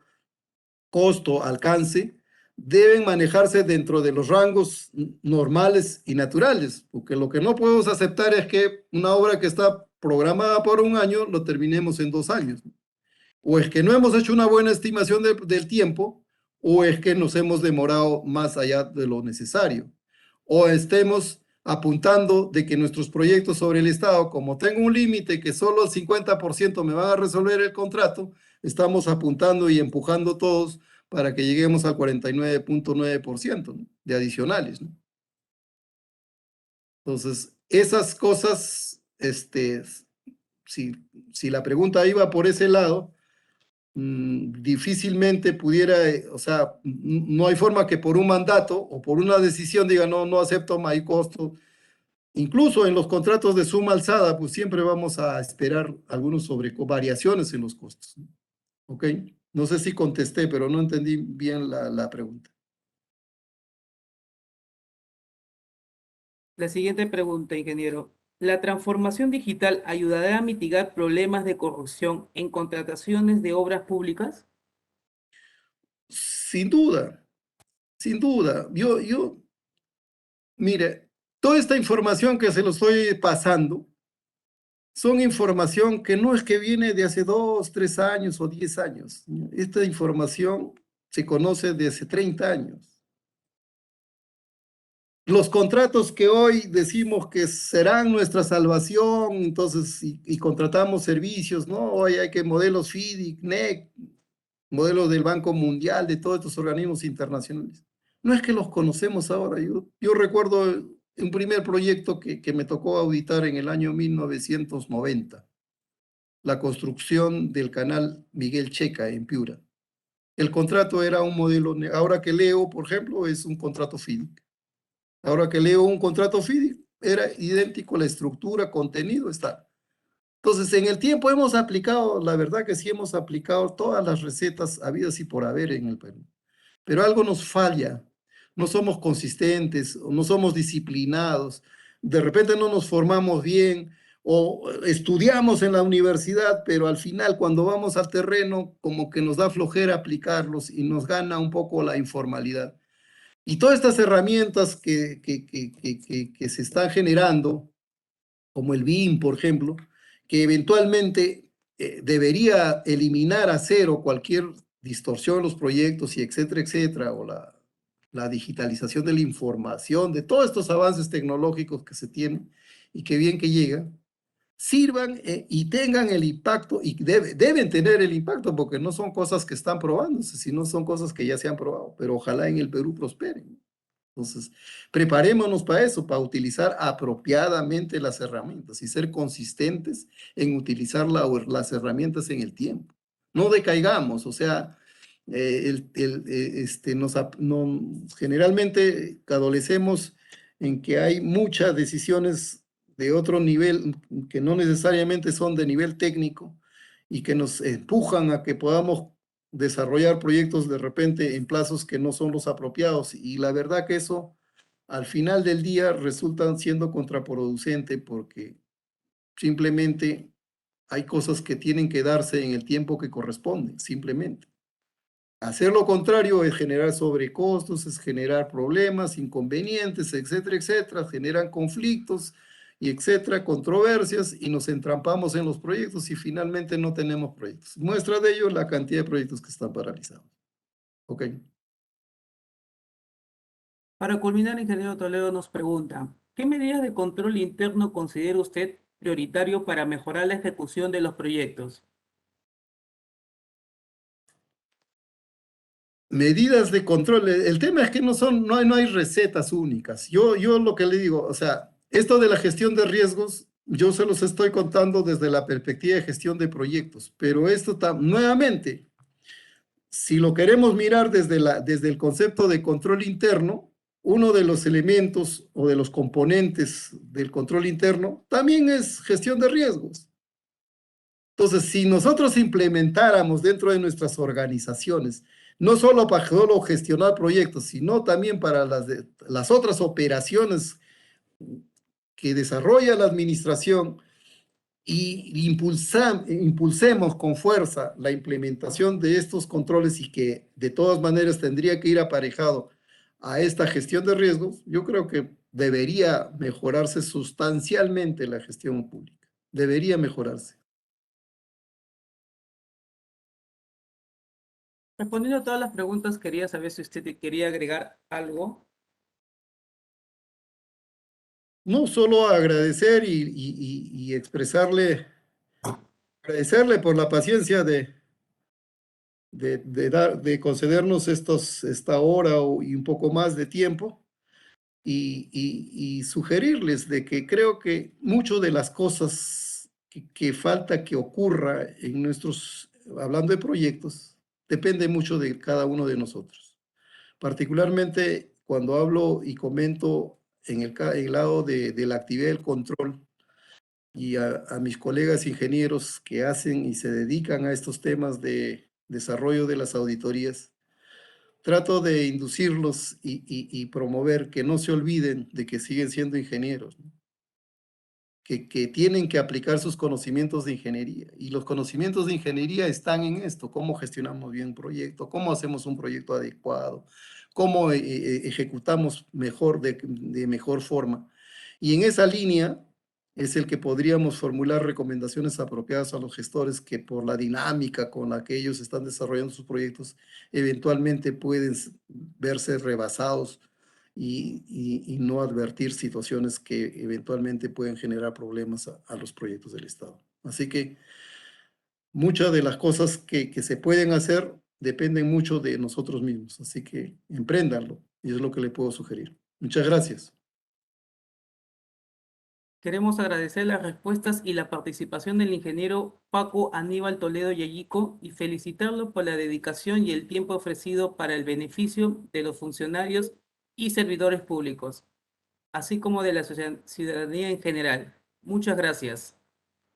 costo, alcance, deben manejarse dentro de los rangos normales y naturales, porque lo que no podemos aceptar es que una obra que está programada por un año lo terminemos en 2 años. O es que no hemos hecho una buena estimación del tiempo, o es que nos hemos demorado más allá de lo necesario, o estemos apuntando de que nuestros proyectos sobre el Estado, como tengo un límite que solo el 50% me van a resolver el contrato, estamos apuntando y empujando todos para que lleguemos al 49.9%, ¿no?, de adicionales, ¿no? Entonces, esas cosas, si la pregunta iba por ese lado, difícilmente pudiera, o sea, no hay forma que por un mandato o por una decisión diga, no, no acepto más costo. Incluso en los contratos de suma alzada, pues siempre vamos a esperar algunos variaciones en los costos, ¿no? ¿Ok? No sé si contesté, pero no entendí bien la pregunta. La siguiente pregunta, ingeniero. ¿La transformación digital ayudará a mitigar problemas de corrupción en contrataciones de obras públicas? Sin duda, sin duda. Mire, toda esta información que se lo estoy pasando son información que no es que viene de hace 2, 3 años o 10 años. Esta información se conoce de hace 30 años. Los contratos que hoy decimos que serán nuestra salvación, entonces, y contratamos servicios, ¿no? Hoy hay que modelos FIDIC, NEC, modelos del Banco Mundial, de todos estos organismos internacionales. No es que los conocemos ahora. Yo recuerdo un primer proyecto que me tocó auditar en el año 1990, la construcción del canal Miguel Checa en Piura. El contrato era un modelo, ahora que leo, por ejemplo, es un contrato FIDIC. Ahora que leo un contrato FIDIC, era idéntico, la estructura, contenido, está. Entonces, en el tiempo hemos aplicado, la verdad que sí hemos aplicado todas las recetas habidas y por haber en el Perú. Pero algo nos falla, no somos consistentes, no somos disciplinados, de repente no nos formamos bien o estudiamos en la universidad, pero al final cuando vamos al terreno como que nos da flojera aplicarlos y nos gana un poco la informalidad. Y todas estas herramientas que se están generando, como el BIM, por ejemplo, que eventualmente debería eliminar a cero cualquier distorsión en los proyectos y etcétera, etcétera, o la digitalización de la información, de todos estos avances tecnológicos que se tienen y que bien que llegan, sirvan y tengan el impacto, y deben tener el impacto, porque no son cosas que están probándose, sino son cosas que ya se han probado, pero ojalá en el Perú prosperen. Entonces, preparémonos para eso, para utilizar apropiadamente las herramientas y ser consistentes en utilizar las herramientas en el tiempo. No decaigamos, o sea, generalmente adolecemos en que hay muchas decisiones de otro nivel que no necesariamente son de nivel técnico y que nos empujan a que podamos desarrollar proyectos de repente en plazos que no son los apropiados, y la verdad que eso al final del día resulta siendo contraproducente, porque simplemente hay cosas que tienen que darse en el tiempo que corresponde, simplemente. Hacer lo contrario es generar sobrecostos, es generar problemas, inconvenientes, etcétera, etcétera, generan conflictos y etcétera, controversias, y nos entrampamos en los proyectos y finalmente no tenemos proyectos. Muestra de ello la cantidad de proyectos que están paralizados. Ok. Para culminar, ingeniero Toledo nos pregunta, ¿qué medidas de control interno considera usted prioritario para mejorar la ejecución de los proyectos? Medidas de control. El tema es que no hay recetas únicas. Yo lo que le digo, o sea, esto de la gestión de riesgos yo se los estoy contando desde la perspectiva de gestión de proyectos, pero esto nuevamente, si lo queremos mirar desde el concepto de control interno, uno de los elementos o de los componentes del control interno también es gestión de riesgos. Entonces, si nosotros implementáramos dentro de nuestras organizaciones, no solo para solo gestionar proyectos, sino también para las otras operaciones que desarrolla la administración, y impulsemos con fuerza la implementación de estos controles y que de todas maneras tendría que ir aparejado a esta gestión de riesgos, yo creo que debería mejorarse sustancialmente la gestión pública. Debería mejorarse. Respondiendo a todas las preguntas, quería saber si usted quería agregar algo. No solo agradecer y agradecerle por la paciencia de concedernos esta hora y un poco más de tiempo y sugerirles de que creo que mucho de las cosas que falta que ocurra en hablando de proyectos, depende mucho de cada uno de nosotros. Particularmente cuando hablo y comento en el lado de la actividad del control y a mis colegas ingenieros que hacen y se dedican a estos temas de desarrollo de las auditorías, trato de inducirlos y promover que no se olviden de que siguen siendo ingenieros, ¿no? Que tienen que aplicar sus conocimientos de ingeniería. Y los conocimientos de ingeniería están en esto: cómo gestionamos bien un proyecto, cómo hacemos un proyecto adecuado, cómo ejecutamos mejor de mejor forma. Y en esa línea es el que podríamos formular recomendaciones apropiadas a los gestores que, por la dinámica con la que ellos están desarrollando sus proyectos, eventualmente pueden verse rebasados y no advertir situaciones que eventualmente pueden generar problemas a los proyectos del Estado. Así que muchas de las cosas que se pueden hacer dependen mucho de nosotros mismos. Así que empréndanlo, y es lo que le puedo sugerir. Muchas gracias. Queremos agradecer las respuestas y la participación del ingeniero Paco Aníbal Toledo Yayico y felicitarlo por la dedicación y el tiempo ofrecido para el beneficio de los funcionarios y servidores públicos, así como de la ciudadanía en general. Muchas gracias.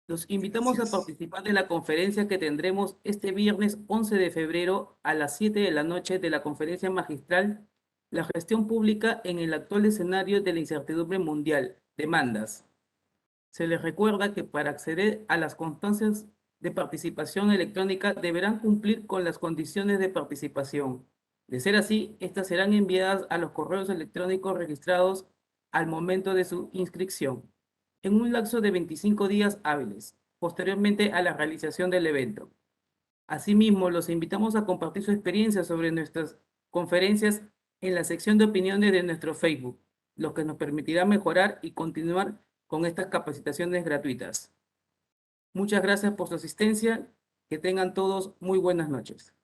Los invitamos a Gracias. participar de la conferencia que tendremos este viernes 11 de febrero a las 7 de la noche de la conferencia magistral La gestión pública en el actual escenario de la incertidumbre mundial, demandas. Se les recuerda que para acceder a las constancias de participación electrónica deberán cumplir con las condiciones de participación. De ser así, estas serán enviadas a los correos electrónicos registrados al momento de su inscripción, en un lapso de 25 días hábiles, posteriormente a la realización del evento. Asimismo, los invitamos a compartir su experiencia sobre nuestras conferencias en la sección de opiniones de nuestro Facebook, lo que nos permitirá mejorar y continuar con estas capacitaciones gratuitas. Muchas gracias por su asistencia. Que tengan todos muy buenas noches.